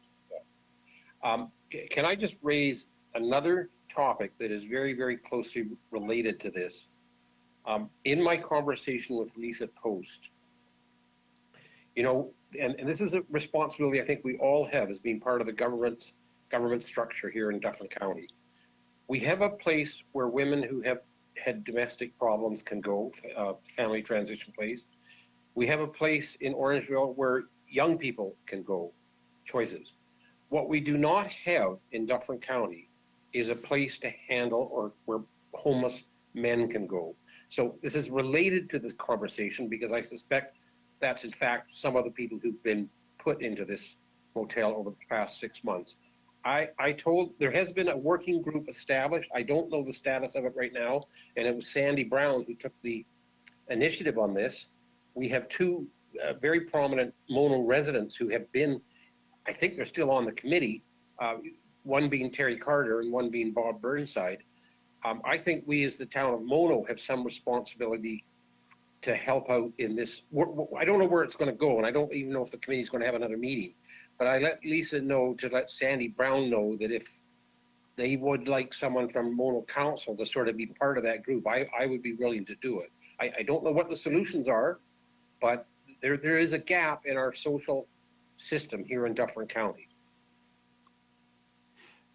Can I just raise another topic that is very, very closely related to this? In my conversation with Lisa Post, you know, and this is a responsibility I think we all have as being part of the government structure here in Dufferin County. We have a place where women who have had domestic problems can go, family transition place. We have a place in Orangeville where young people can go, choices. What we do not have in Dufferin County is a place to handle or where homeless men can go. So this is related to this conversation because I suspect that's in fact some of the people who've been put into this motel over the past 6 months. There has been a working group established. I don't know the status of it right now. And it was Sandy Brown who took the initiative on this. We have two very prominent Mono residents who have been, I think they're still on the committee, one being Terry Carter and one being Bob Burnside. I think we as the town of Mono have some responsibility to help out in this. I don't know where it's going to go, and I don't even know if the committee is going to have another meeting. But I let Lisa know to let Sandy Brown know that if they would like someone from Mono Council to sort of be part of that group, I would be willing to do it. I don't know what the solutions are, but there is a gap in our social system here in Dufferin County.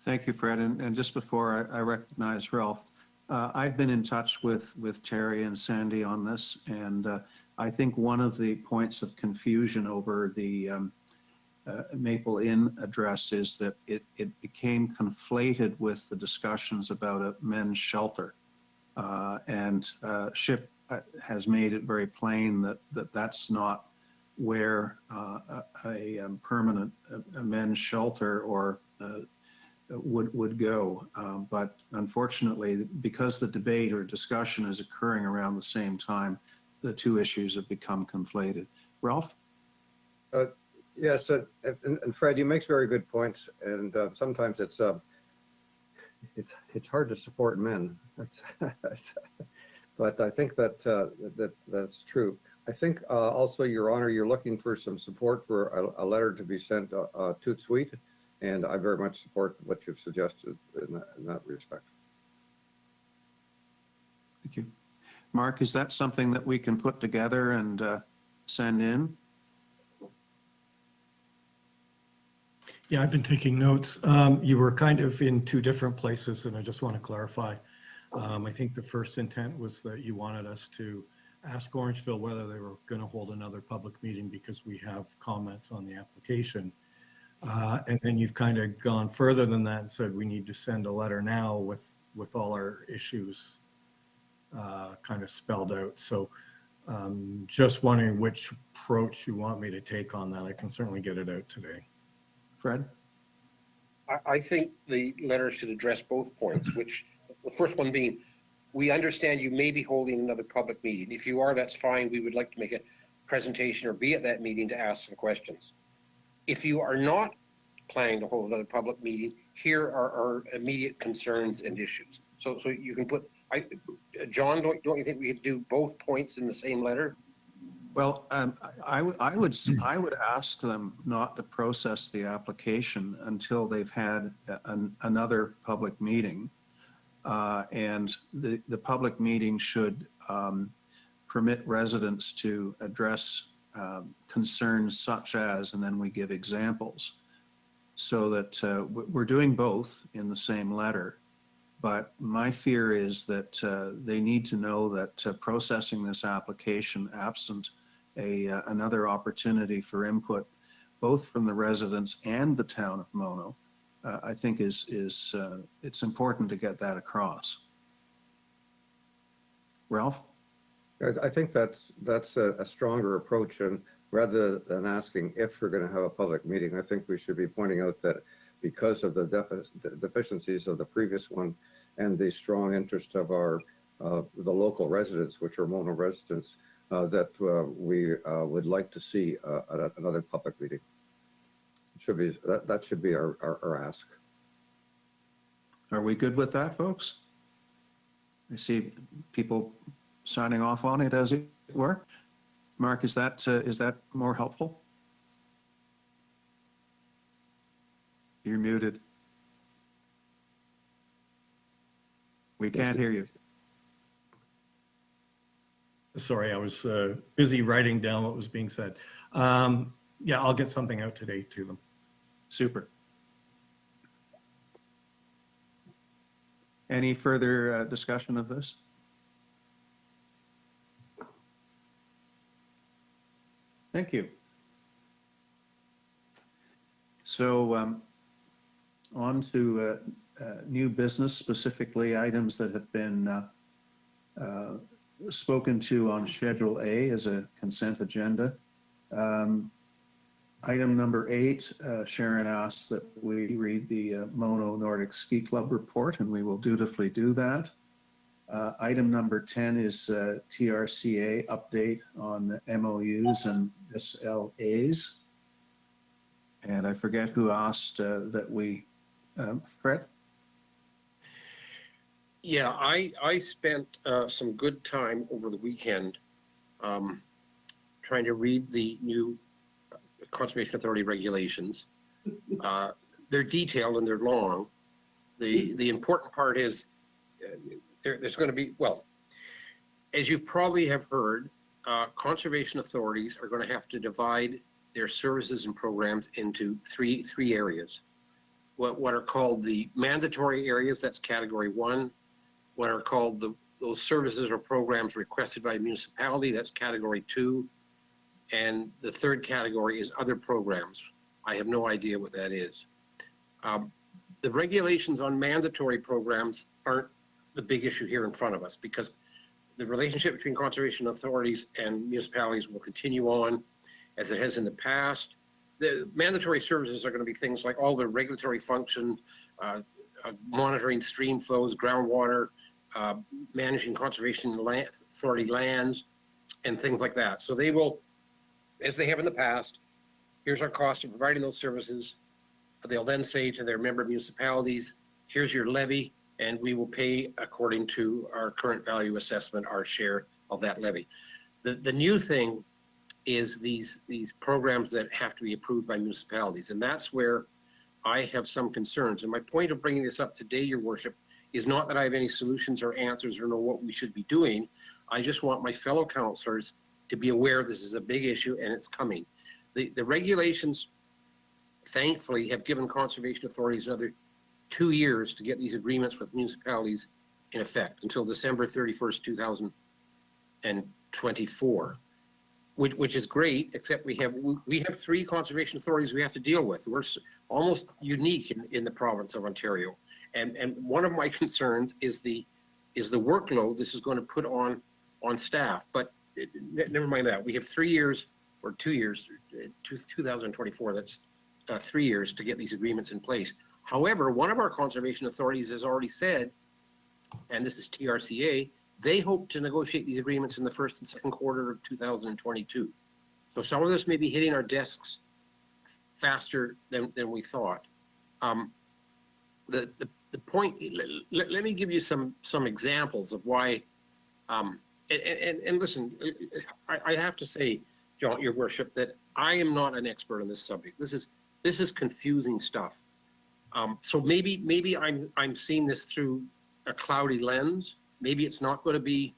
Thank you, Fred. And just before I recognize Ralph, I've been in touch with Terry and Sandy on this, and I think one of the points of confusion over the Maple Inn address is that it became conflated with the discussions about a men's shelter. And SHIP has made it very plain that that's not where a permanent men's shelter or would go. But unfortunately, because the debate or discussion is occurring around the same time, the two issues have become conflated. Ralph? Yes, and Fred, you make very good points, and sometimes it's hard to support men. But I think that's true. I think also, Your Honor, you're looking for some support for a letter to be sent tout suite, and I very much support what you've suggested in that respect. Thank you. Mark, is that something that we can put together and send in? Yeah, I've been taking notes. You were kind of in two different places, and I just want to clarify. I think the first intent was that you wanted us to ask Orangeville whether they were going to hold another public meeting because we have comments on the application. And then you've kind of gone further than that and said we need to send a letter now with all our issues kind of spelled out. So just wondering which approach you want me to take on that. I can certainly get it out today. Fred? I think the letter should address both points, which the first one being, we understand you may be holding another public meeting. If you are, that's fine. We would like to make a presentation or be at that meeting to ask some questions. If you are not planning to hold another public meeting, here are our immediate concerns and issues. So you can put, John, don't you think we could do both points in the same letter? Well, I would ask them not to process the application until they've had another public meeting. And the public meeting should permit residents to address concerns such as, and then we give examples, so that we're doing both in the same letter. But my fear is that they need to know that processing this application absent another opportunity for input, both from the residents and the town of Mono, I think it's important to get that across. Ralph? I think that's a stronger approach, and rather than asking if we're going to have a public meeting, I think we should be pointing out that because of the deficiencies of the previous one and the strong interest of the local residents, which are Mono residents, that we would like to see another public meeting. That should be our ask. Are we good with that, folks? I see people signing off on it, as it were. Mark, is that more helpful? You're muted. We can't hear you. Sorry, I was busy writing down what was being said. Yeah, I'll get something out today to them. Super. Any further discussion of this? Thank you. So on to new business, specifically items that have been spoken to on Schedule A as a consent agenda. Item number 8, Sharon asks that we read the Mono Nordic Ski Club report, and we will dutifully do that. Item number 10 is TRCA update on MOUs and SLAs. And I forget who asked that we, Fred? Yeah, I spent some good time over the weekend trying to read the new Conservation Authority regulations. They're detailed and they're long. The important part is there's going to be, well, as you probably have heard, conservation authorities are going to have to divide their services and programs into three areas. What are called the mandatory areas, that's category 1. What are called those services or programs requested by a municipality, that's category 2. And the third category is other programs. I have no idea what that is. The regulations on mandatory programs aren't the big issue here in front of us, because the relationship between conservation authorities and municipalities will continue on, as it has in the past. The mandatory services are going to be things like all the regulatory function, monitoring stream flows, groundwater, managing conservation authority lands, and things like that. So they will, as they have in the past, here's our cost of providing those services. They'll then say to their member municipalities, here's your levy, and we will pay according to our current value assessment, our share of that levy. The new thing is these programs that have to be approved by municipalities, and that's where I have some concerns. And my point of bringing this up today, Your Worship, is not that I have any solutions or answers or know what we should be doing. I just want my fellow councillors to be aware this is a big issue and it's coming. The regulations, thankfully, have given conservation authorities another 2 years to get these agreements with municipalities in effect until December 31st, 2024, which is great, except we have 3 conservation authorities we have to deal with. We're almost unique in the province of Ontario. And one of my concerns is the workload this is going to put on staff. But never mind that. We have 3 years or 2 years, 2024, that's 3 years to get these agreements in place. However, one of our conservation authorities has already said, and this is TRCA, they hope to negotiate these agreements in the first and second quarter of 2022. So some of this may be hitting our desks faster than we thought. The point, let me give you some examples of why, and listen, I have to say, John, Your Worship, that I am not an expert on this subject. This is confusing stuff. So maybe I'm seeing this through a cloudy lens. Maybe it's not going to be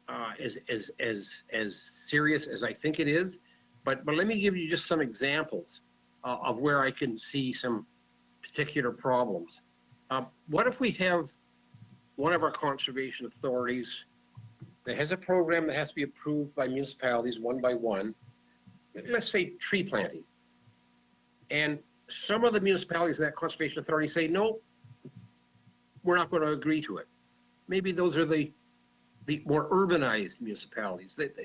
as serious as I think it is. But let me give you just some examples of where I can see some particular problems. What if we have one of our conservation authorities that has a program that has to be approved by municipalities one by one, let's say tree planting. And some of the municipalities in that conservation authority say, no, we're not going to agree to it. Maybe those are the more urbanized municipalities. They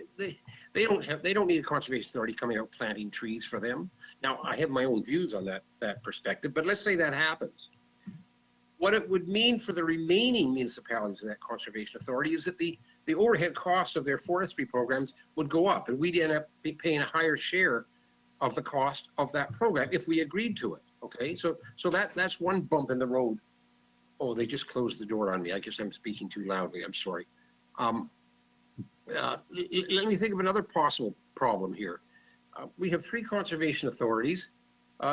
don't need a conservation authority coming out planting trees for them. Now, I have my own views on that perspective, but let's say that happens. What it would mean for the remaining municipalities in that conservation authority is that the overhead costs of their forestry programs would go up, and we'd end up paying a higher share of the cost of that program if we agreed to it. Okay, so that's one bump in the road. Oh, they just closed the door on me. I guess I'm speaking too loudly. I'm sorry. Let me think of another possible problem here. We have 3 conservation authorities.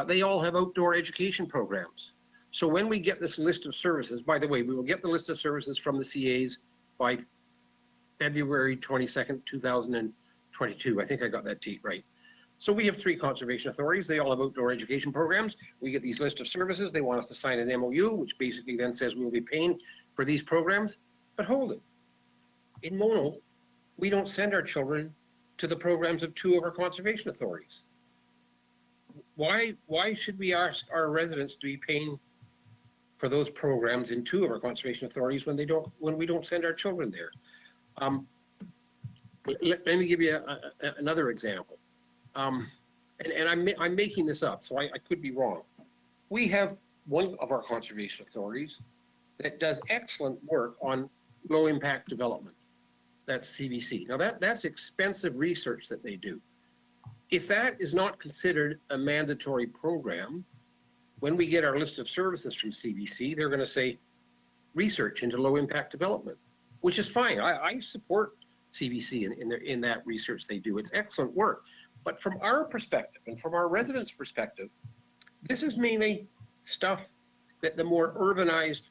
They all have outdoor education programs. So when we get this list of services, by the way, we will get the list of services from the CAs by February 22nd, 2022. I think I got that date right. So we have 3 conservation authorities. They all have outdoor education programs. We get these list of services. They want us to sign an MOU, which basically then says we'll be paying for these programs. But hold it. In Mono, we don't send our children to the programs of 2 of our conservation authorities. Why should we ask our residents to be paying for those programs in 2 of our conservation authorities when we don't send our children there? Let me give you another example. And I'm making this up, so I could be wrong. We have one of our conservation authorities that does excellent work on low impact development. That's CBC. Now that's expensive research that they do. If that is not considered a mandatory program, when we get our list of services from CBC, they're going to say research into low impact development, which is fine. I support CBC in that research they do. It's excellent work. But from our perspective and from our residents' perspective, this is mainly stuff that the more urbanized,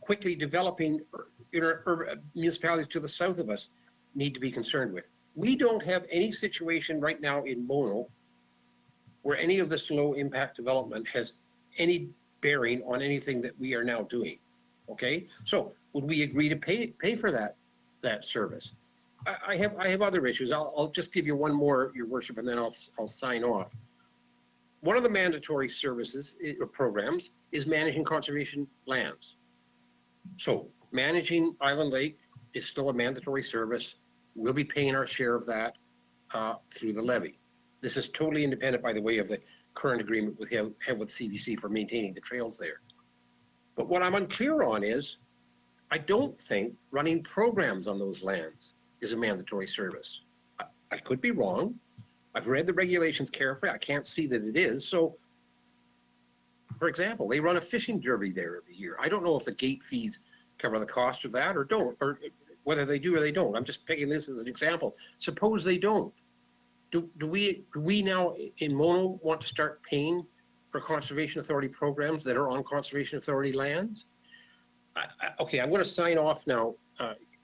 quickly developing municipalities to the south of us need to be concerned with. We don't have any situation right now in Mono where any of this low impact development has any bearing on anything that we are now doing. Okay, so would we agree to pay for that service? I have other issues. I'll just give you one more, Your Worship, and then I'll sign off. One of the mandatory services or programs is managing conservation lands. So managing Island Lake is still a mandatory service. We'll be paying our share of that. through the levy. This is totally independent, by the way, of the current agreement we have with CBC for maintaining the trails there. But what I'm unclear on is, I don't think running programs on those lands is a mandatory service. I could be wrong. I've read the regulations carefully. I can't see that it is. So, for example, they run a fishing derby there every year. I don't know if the gate fees cover the cost of that or don't, or whether they do or they don't. I'm just picking this as an example. Suppose they don't. Do we now in Mono want to start paying for Conservation Authority programs that are on Conservation Authority lands? Okay, I'm going to sign off now,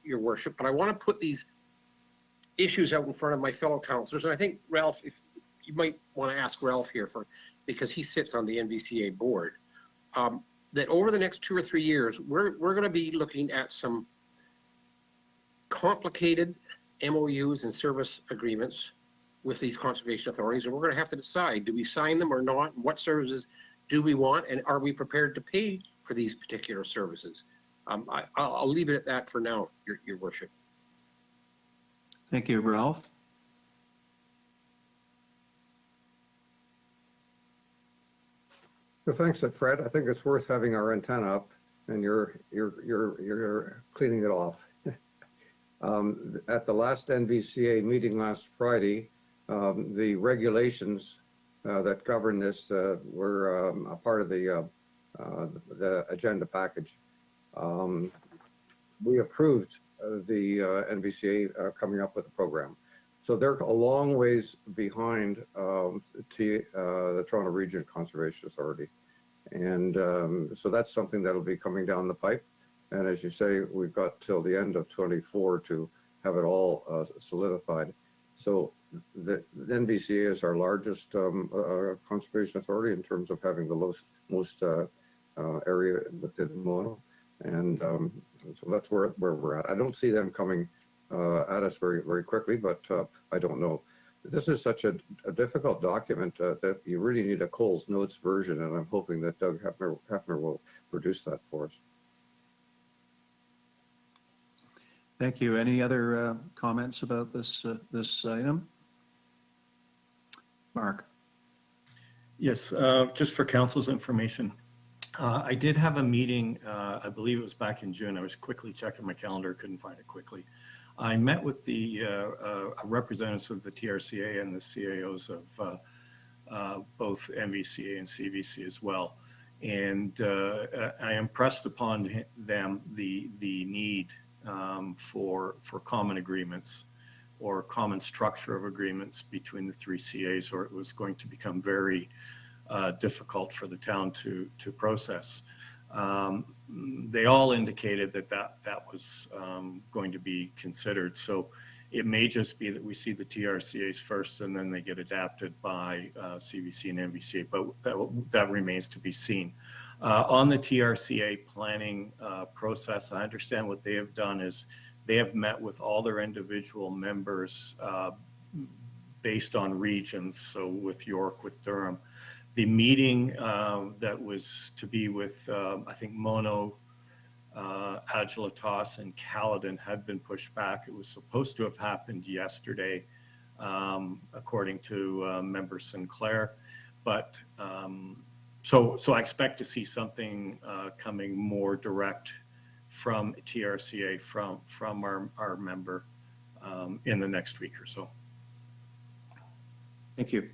Your Worship, but I want to put these issues out in front of my fellow councillors. And I think, Ralph, if you might want to ask Ralph here because he sits on the NVCA board, that over the next 2 or 3 years, we're going to be looking at some complicated MOUs and service agreements with these conservation authorities, and we're going to have to decide, do we sign them or not, and what services do we want, and are we prepared to pay for these particular services? I'll leave it at that for now, Your Worship. Thank you, Ralph. Well, thanks, Fred. I think it's worth having our antenna up, and you're cleaning it off. At the last NVCA meeting last Friday, the regulations that govern this were a part of the agenda package. We approved the NVCA coming up with a program. So they're a long ways behind the Toronto Region Conservation Authority. And so that's something that'll be coming down the pipe. And as you say, we've got till the end of 24 to have it all solidified. So the NVCA is our largest conservation authority in terms of having the most area within Mono. And so that's where we're at. I don't see them coming at us very, very quickly, but I don't know. This is such a difficult document that you really need a Coles Notes version, and I'm hoping that Doug Hefner will produce that for us. Thank you. Any other comments about this item? Mark. Yes, just for council's information. I did have a meeting, I believe it was back in June. I was quickly checking my calendar, couldn't find it quickly. I met with the representatives of the TRCA and the CAOs of both MVCA and CVC as well. And I impressed upon them the need for common agreements or common structure of agreements between the three CAs, or it was going to become very difficult for the town to process. They all indicated that was going to be considered. So it may just be that we see the TRCAs first and then they get adapted by CVC and MVCA, but that remains to be seen. On the TRCA planning process, I understand what they have done is they have met with all their individual members based on regions, so with York, with Durham. The meeting that was to be with, I think, Mono, Aggregates, and Caledon had been pushed back. It was supposed to have happened yesterday, according to Member Sinclair. But so I expect to see something coming more direct from TRCA, from our member in the next week or so. Thank you.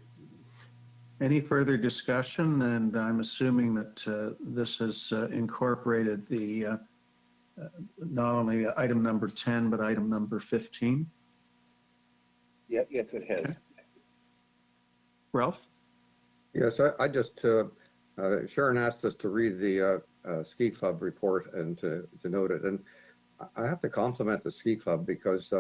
Any further discussion? And I'm assuming that this has incorporated the not only item number 10, but item number 15. Yes, it has. Okay. Ralph? Yes, I just, Sharon asked us to read the ski club report and to note it. And I have to compliment the ski club because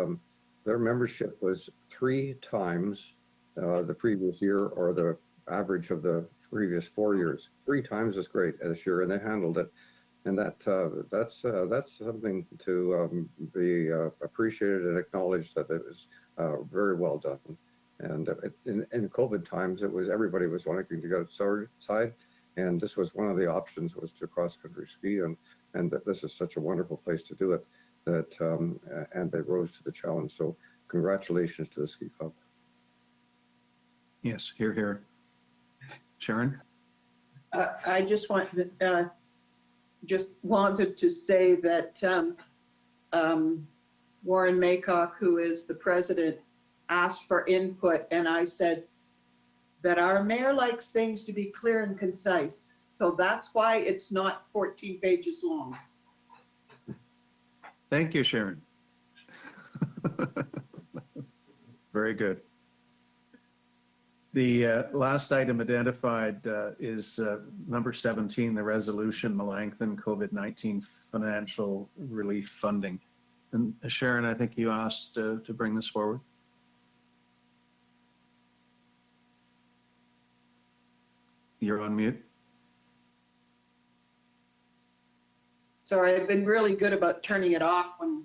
their membership was 3 times the previous year, or the average of the previous 4 years. 3 times as great this year, and they handled it. And that's something to be appreciated and acknowledged, that it was very well done. And in COVID times, everybody was wanting to go outside, and this was one of the options, was to cross country ski, and that this is such a wonderful place to do it, that and they rose to the challenge. So congratulations to the ski club. Yes, here. Sharon? I just wanted to say that Warren Maycock, who is the president, asked for input, and I said that our mayor likes things to be clear and concise. So that's why it's not 14 pages long. Thank you, Sharon. Very good. The last item identified is number 17, the resolution, Melanchthon COVID-19 financial relief funding. And Sharon, I think you asked to bring this forward. You're on mute. Sorry, I've been really good about turning it off when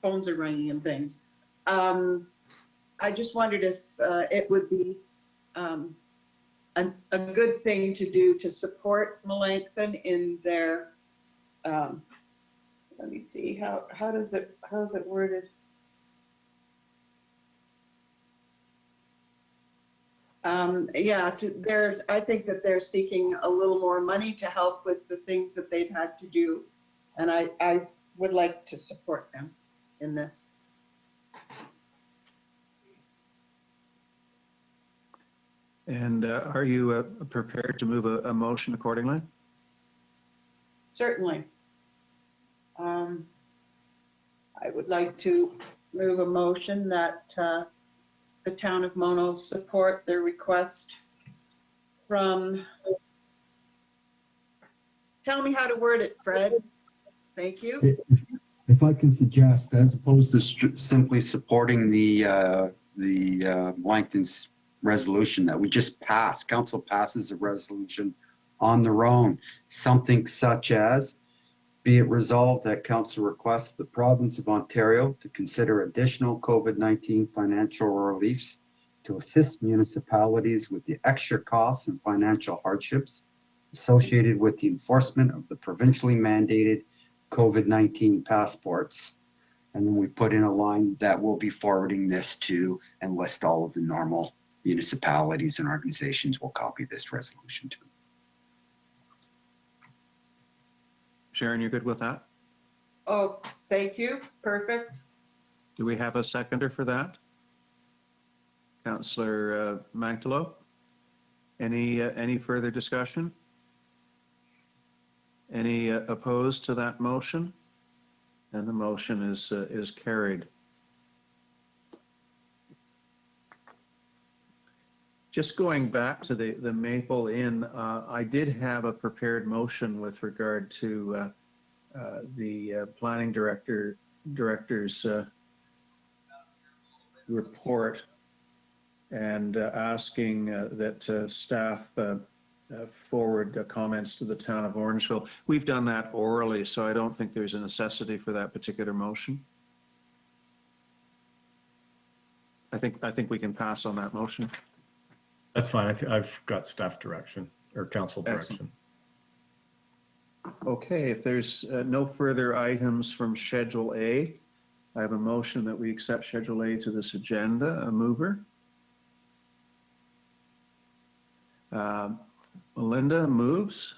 phones are ringing and things. I just wondered if it would be a good thing to do to support Melanchthon in their, let me see, how is it worded? I think that they're seeking a little more money to help with the things that they've had to do. And I would like to support them in this. And are you prepared to move a motion accordingly? Certainly. I would like to move a motion that the town of Mono support their request from, tell me how to word it, Fred. Thank you. If I can suggest, as opposed to simply supporting the Melanchthon's resolution that we just passed, council passes a resolution on their own, something such as, be it resolved that council requests the province of Ontario to consider additional COVID-19 financial reliefs to assist municipalities with the extra costs and financial hardships associated with the enforcement of the provincially mandated COVID-19 passports. And then we put in a line that we'll be forwarding this to and list all of the normal municipalities and organizations will copy this resolution to. Sharon, you're good with that? Oh, thank you. Perfect. Do we have a seconder for that? Councillor Magdalo? Any further discussion? Any opposed to that motion? And the motion is carried. Just going back to the Maple Inn, I did have a prepared motion with regard to the planning director's report and asking that staff forward comments to the town of Orangeville. We've done that orally, so I don't think there's a necessity for that particular motion. I think we can pass on that motion. That's fine. I've got staff direction or council Excellent. direction. Okay, if there's no further items from Schedule A, I have a motion that we accept Schedule A to this agenda. A mover? Melinda moves.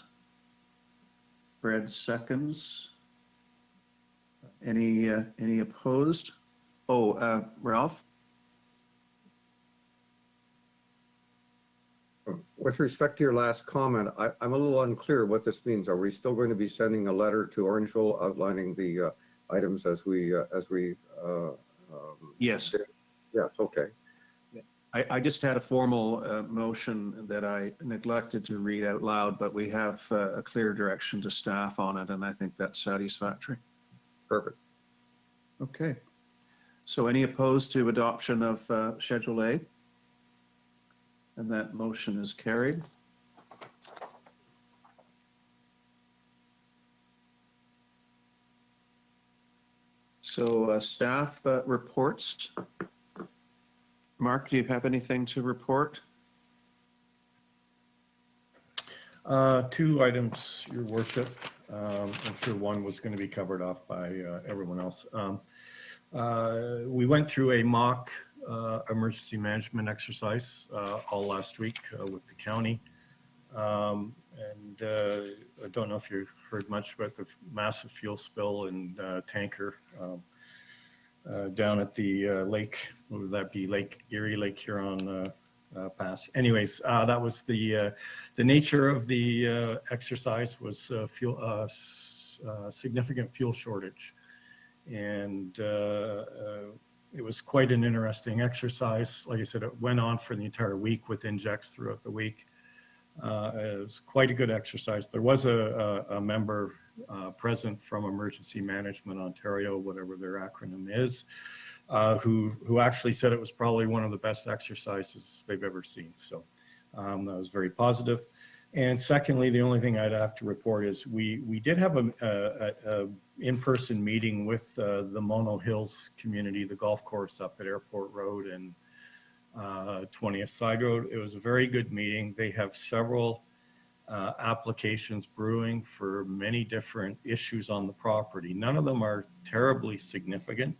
Fred seconds. Any opposed? Oh, Ralph? With respect to your last comment, I'm a little unclear what this means. Are we still going to be sending a letter to Orangeville outlining the items as we Yes. Yes, okay. I just had a formal motion that I neglected to read out loud, but we have a clear direction to staff on it, and I think that's satisfactory. Perfect. Okay. So any opposed to adoption of Schedule A? And that motion is carried. So staff reports. Mark, do you have anything to report? Two items, Your Worship. I'm sure one was going to be covered off by everyone else. We went through a mock emergency management exercise all last week with the county. I don't know if you've heard much about the massive fuel spill and tanker down at the lake. What would that be? Lake Erie, Lake Huron Pass. Anyways, that was the nature of the exercise was fuel, significant fuel shortage. And it was quite an interesting exercise. Like I said, it went on for the entire week with injects throughout the week. It was quite a good exercise. There was a member present from Emergency Management Ontario, whatever their acronym is, who actually said it was probably one of the best exercises they've ever seen. So that was very positive. And secondly, the only thing I'd have to report is we did have a in-person meeting with the Mono Hills community, the golf course up at Airport Road and 20th Side Road. It was a very good meeting. They have several applications brewing for many different issues on the property. None of them are terribly significant.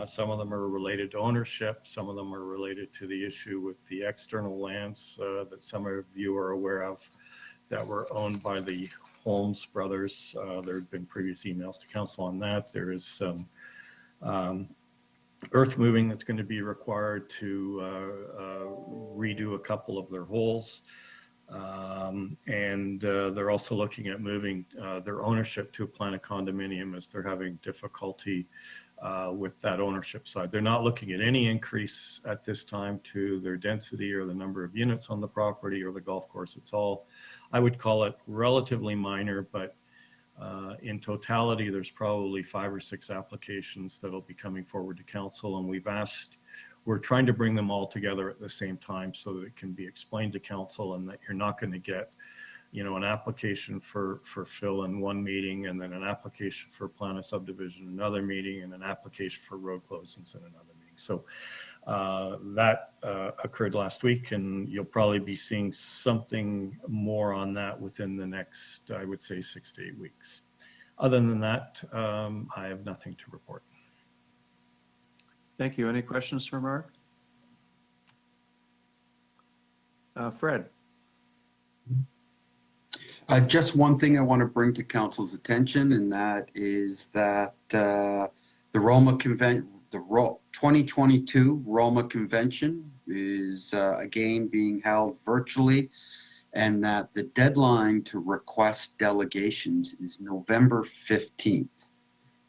Some of them are related to ownership. Some of them are related to the issue with the external lands that some of you are aware of that were owned by the Holmes brothers. There had been previous emails to council on that. There is some earth moving that's going to be required to redo a couple of their holes. And they're also looking at moving their ownership to a plan of condominium as they're having difficulty with that ownership side. They're not looking at any increase at this time to their density or the number of units on the property or the golf course. It's all, I would call it relatively minor, but in totality, there's probably 5 or 6 applications that'll be coming forward to council. And we're trying to bring them all together at the same time so that it can be explained to council and that you're not going to get, you know, an application for fill in one meeting and then an application for plan of subdivision, another meeting, and an application for road closings in another meeting. So that occurred last week, and you'll probably be seeing something more on that within the next, I would say, 6 to 8 weeks. Other than that, I have nothing to report. Thank you. Any questions for Mark? Fred? Just one thing I want to bring to council's attention, and that is that the Roma Convention, the 2022 Roma Convention is again being held virtually, and that the deadline to request delegations is November 15th.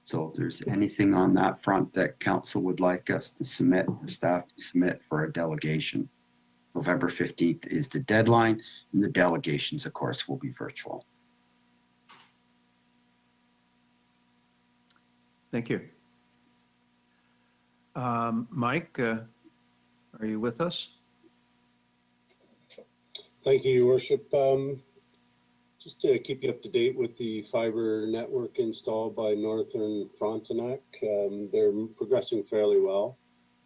So if there's anything on that front that council would like us to submit, or staff to submit for a delegation, November 15th is the deadline, and the delegations, of course, will be virtual. Thank you. Mike, are you with us? Thank you, Your Worship. Just to keep you up to date with the fiber network installed by Northern Frontenac, they're progressing fairly well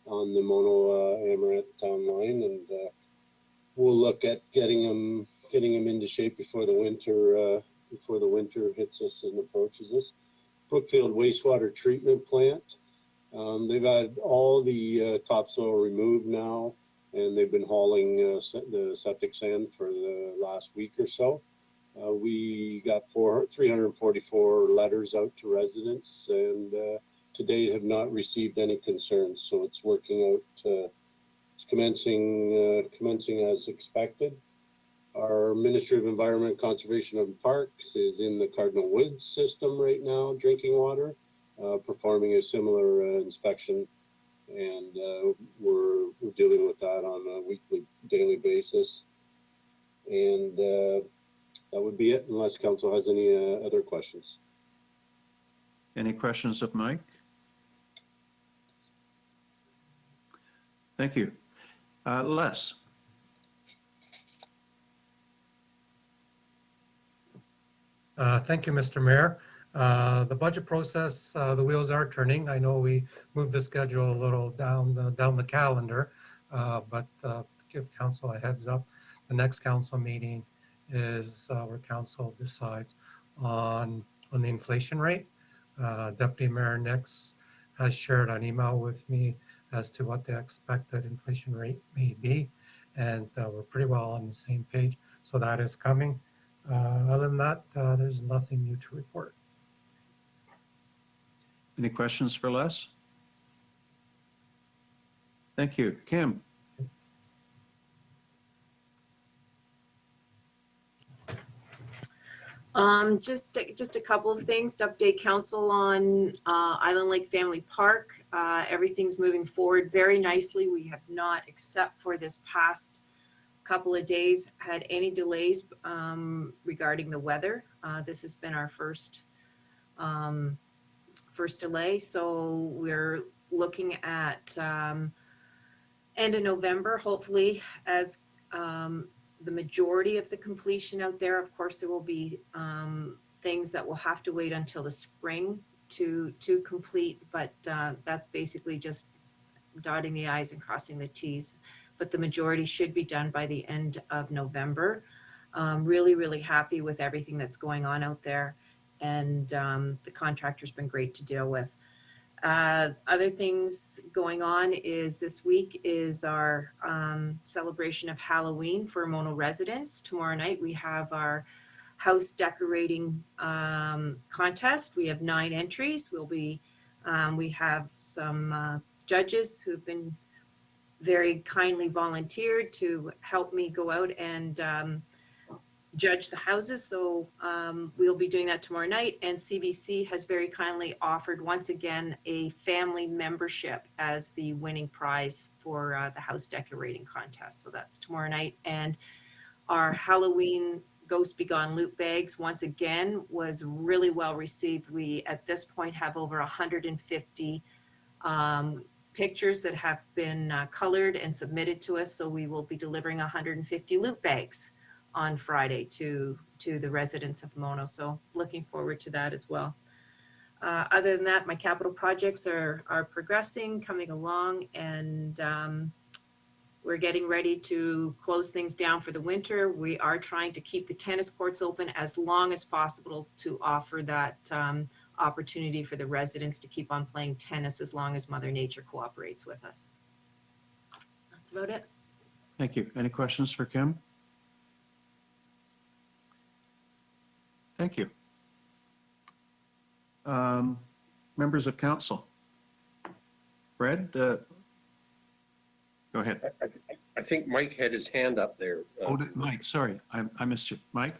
on the Mono Amaret town line, and we'll look at getting them into shape before the winter hits us and approaches us. Brookfield wastewater treatment plant. They've had all the topsoil removed now, and they've been hauling the septic sand for the last week or so. We got 344 letters out to residents, and to date have not received any concerns. So it's working out. It's commencing as expected. Our Ministry of Environment, Conservation and Parks is in the Cardinal Woods system right now, drinking water, performing a similar inspection, and we're dealing with that on a weekly, daily basis. And that would be it, unless council has any other questions. Any questions of Mike? Thank you. Les? Thank you, Mr. Mayor. The budget process, the wheels are turning. I know we moved the schedule a little down the calendar, but to give council a heads up, the next council meeting is where council decides on the inflation rate. Deputy Mayor Nix has shared an email with me as to what the expected inflation rate may be. And we're pretty well on the same page. So that is coming. Other than that, there's nothing new to report. Any questions for Les? Thank you. Kim? Just a couple of things to update council on Island Lake Family Park. Everything's moving forward very nicely. We have not, except for this past couple of days, had any delays regarding the weather. This has been our first delay, so we're looking at end of November, hopefully, as the majority of the completion out there. Of course, there will be things that will have to wait until the spring to complete, but that's basically just dotting the I's and crossing the T's. But the majority should be done by the end of November. Really, really happy with everything that's going on out there, and the contractor's been great to deal with. Other things going on is this week is our celebration of Halloween for Mono residents. Tomorrow night we have our house decorating contest. We have 9 entries. We have some judges who've been very kindly volunteered to help me go out and judge the houses. So we'll be doing that tomorrow night. And CBC has very kindly offered once again a family membership as the winning prize for the house decorating contest. So that's tomorrow night. And our Halloween Ghost Be Gone loot bags once again was really well received. We at this point have over 150 pictures that have been colored and submitted to us. So we will be delivering 150 loot bags on Friday to the residents of Mono. So looking forward to that as well. Other than that, my capital projects are progressing, coming along, and we're getting ready to close things down for the winter. We are trying to keep the tennis courts open as long as possible to offer that opportunity for the residents to keep on playing tennis as long as Mother Nature cooperates with us. That's about it. Thank you. Any questions for Kim? Thank you. Members of council. Fred, go ahead. I think Mike had his hand up there. Mike, sorry, I missed you. Mike?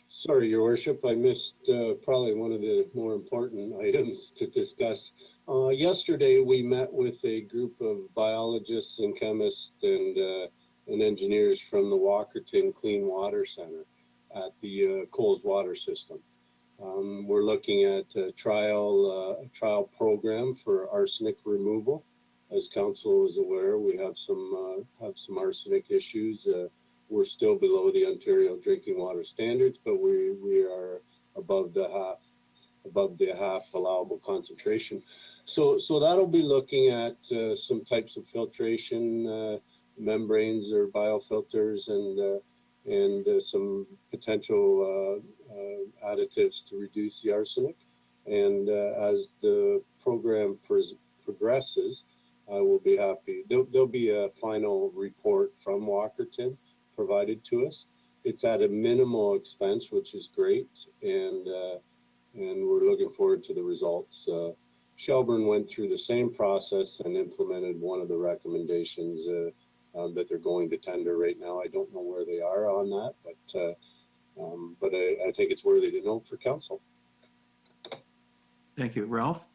Sorry, Your Worship, I missed probably one of the more important items to discuss. Yesterday, we met with a group of biologists and chemists and engineers from the Walkerton Clean Water Center at the Coles water system. We're looking at a trial program for arsenic removal. As council is aware, we have some arsenic issues. We're still below the Ontario drinking water standards, but we are above the half allowable concentration. So that'll be looking at some types of filtration membranes or biofilters and some potential additives to reduce the arsenic. And as the program progresses, I will be happy. There'll be a final report from Walkerton provided to us. It's at a minimal expense, which is great, and we're looking forward to the results. Shelburne went through the same process and implemented one of the recommendations that they're going to tender right now. I don't know where they are on that, but I think it's worthy to note for council. Thank you. Ralph?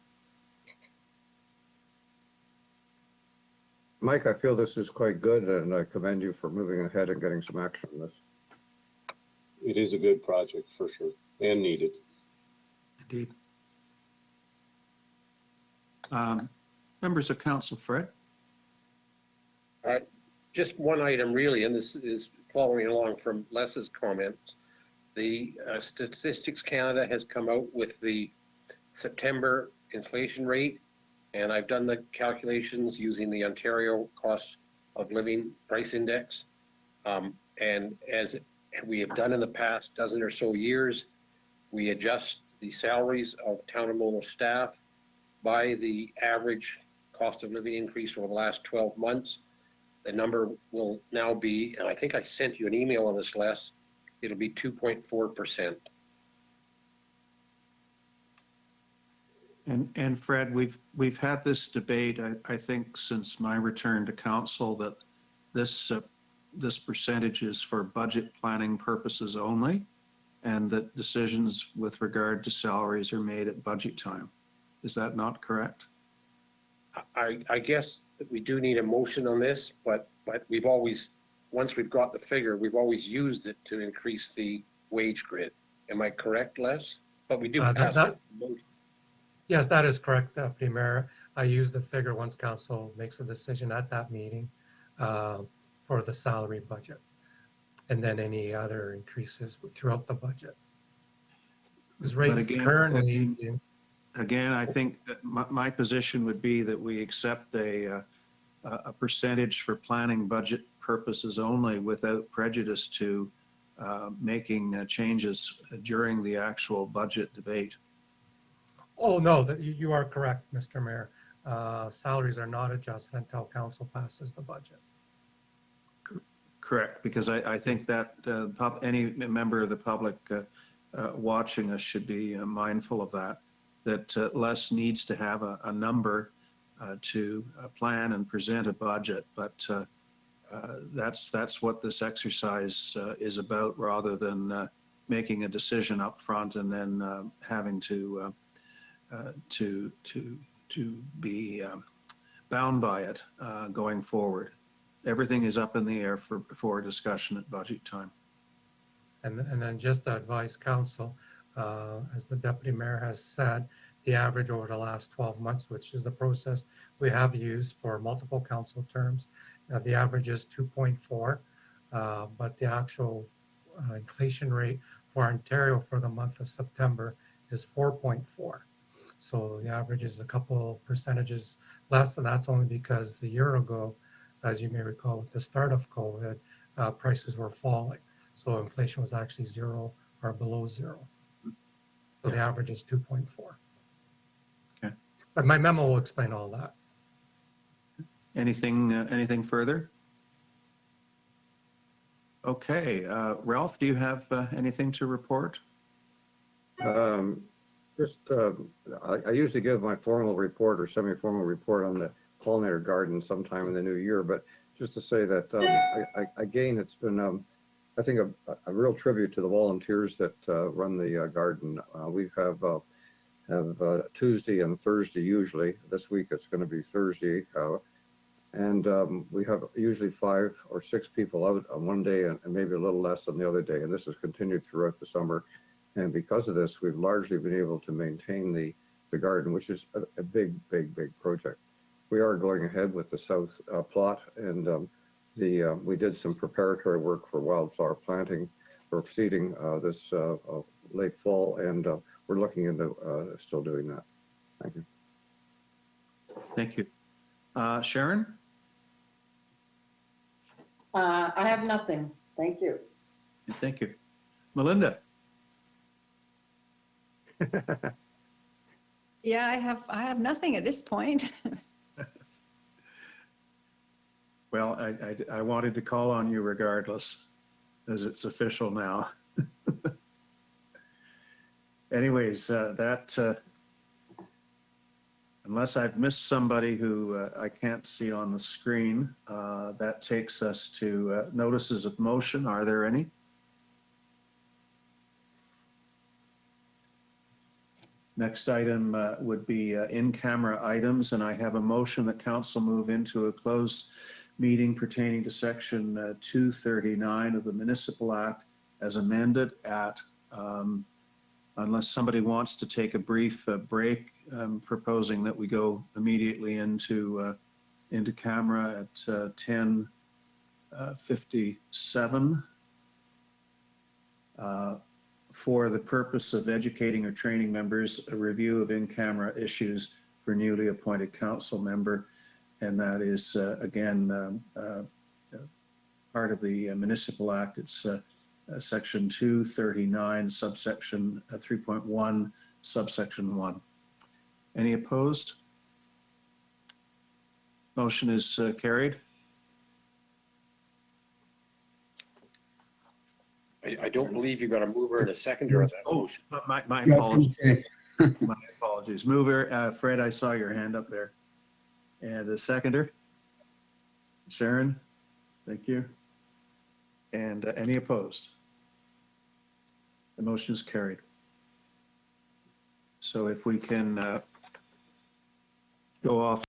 Mike, I feel this is quite good, and I commend you for moving ahead and getting some action on this. It is a good project for sure, and needed. Indeed. Members of council, Fred? Just one item really, and this is following along from Les's comments. The Statistics Canada has come out with the September inflation rate, and I've done the calculations using the Ontario Cost of Living Price Index. And as we have done in the past dozen or so years, we adjust the salaries of Town of Mono staff by the average cost of living increase over the last 12 months. The number will now be, and I think I sent you an email on this, Les, it'll be 2.4%. And Fred, we've had this debate, I think, since my return to council, that this percentage is for budget planning purposes only, and that decisions with regard to salaries are made at budget time. Is that not correct? I guess that we do need a motion on this, but we've always, once we've got the figure, we've always used it to increase the wage grid. Am I correct, Les? But we do pass it. Yes, that is correct, Deputy Mayor. I use the figure once council makes a decision at that meeting for the salary budget, and then any other increases throughout the budget. Because rates currently. Again, I think that my position would be that we accept a percentage for planning budget purposes only, without prejudice to making changes during the actual budget debate. Oh, no, you are correct, Mr. Mayor. Salaries are not adjusted until council passes the budget. Correct, because I think that any member of the public watching us should be mindful of that Les needs to have a number to plan and present a budget, but that's what this exercise is about, rather than making a decision up front and then having to be bound by it going forward. Everything is up in the air for discussion at budget time. And then just to advise council, as the deputy mayor has said, the average over the last 12 months, which is the process we have used for multiple council terms, the average is 2.4, but the actual inflation rate for Ontario for the month of September is 4.4. So the average is a couple percentages less, and that's only because a year ago, as you may recall, with the start of COVID, prices were falling. So inflation was actually zero or below zero. So the average is 2.4. Okay. But my memo will explain all that. Anything further? Okay, Ralph, do you have anything to report? I usually give my formal report or semi-formal report on the pollinator garden sometime in the new year, but just to say that again, it's been I think a real tribute to the volunteers that run the garden. We have Tuesday and Thursday usually. This week it's going to be Thursday, and we have usually 5 or 6 people out on one day and maybe a little less on the other day, and this has continued throughout the summer. And because of this, we've largely been able to maintain the garden, which is a big project. We are going ahead with the south plot, and we did some preparatory work for wildflower planting or seeding this late fall, and we're looking into still doing that. Thank you. Thank you. Sharon? I have nothing. Thank you. Thank you. Melinda? Yeah, I have nothing at this point. Well, I wanted to call on you regardless, as it's official now. Anyways, unless I've missed somebody who I can't see on the screen, that takes us to notices of motion. Are there any? Next item would be in-camera items, and I have a motion that council move into a closed meeting pertaining to section 239 of the Municipal Act as amended at, unless somebody wants to take a brief break, proposing that we go immediately into camera at 10:57. For the purpose of educating or training members, a review of in-camera issues for newly appointed council member. And that is, again, part of the Municipal Act. It's section 239, subsection 3.1, subsection 1. Any opposed? Motion is carried. I don't believe you got a mover and a seconder on that Oh, motion. my Yeah, I was gonna apologies. say, My apologies. Mover, Fred, I saw your hand up there. And the seconder? Sharon? Thank you. And any opposed? The motion is carried. So if we can go off.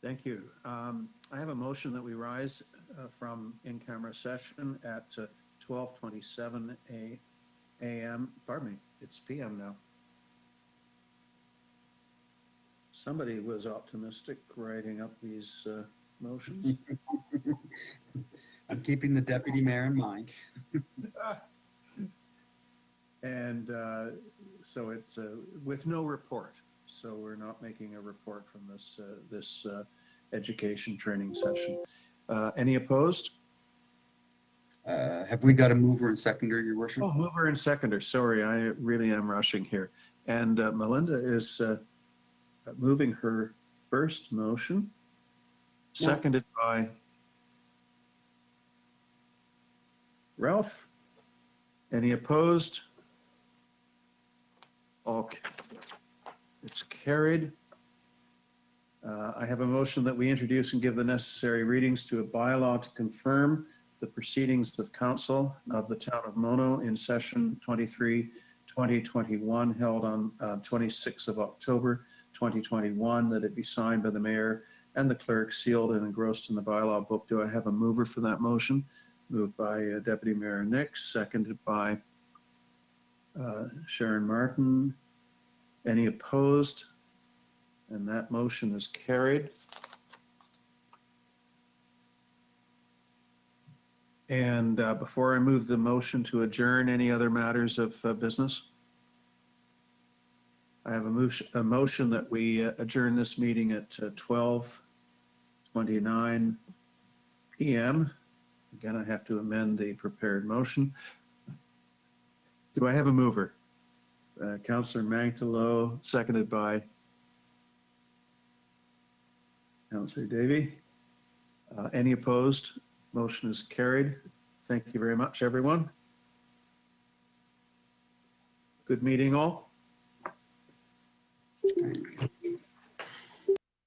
Thank you. I have a motion that we rise from in-camera session at 12:27 a.m. Pardon me, it's p.m. now. Somebody was optimistic writing up these motions. I'm keeping the deputy mayor in mind. And so it's with no report. So we're not making a report from this education training session. Any opposed? Have we got a mover and seconder, your worship? Oh, mover and seconder. Sorry, I really am rushing here. And Melinda is moving her first motion, seconded by Ralph. Any opposed? Okay. It's carried. I have a motion that we introduce and give the necessary readings to a bylaw to confirm the proceedings of council of the town of Mono in session 23, 2021, held on 26th of October, 2021, that it be signed by the mayor and the clerk, sealed and engrossed in the bylaw book. Do I have a mover for that motion? Moved by Deputy Mayor Nix, seconded by Sharon Martin. Any opposed? And that motion is carried. And before I move the motion to adjourn, any other matters of business? I have a motion that we adjourn this meeting at 12:29 p.m. Again, I have to amend the prepared motion. Do I have a mover? Councillor Mangtalo, seconded by Councillor Davie. Any opposed? Motion is carried. Thank you very much, everyone. Good meeting all. Right.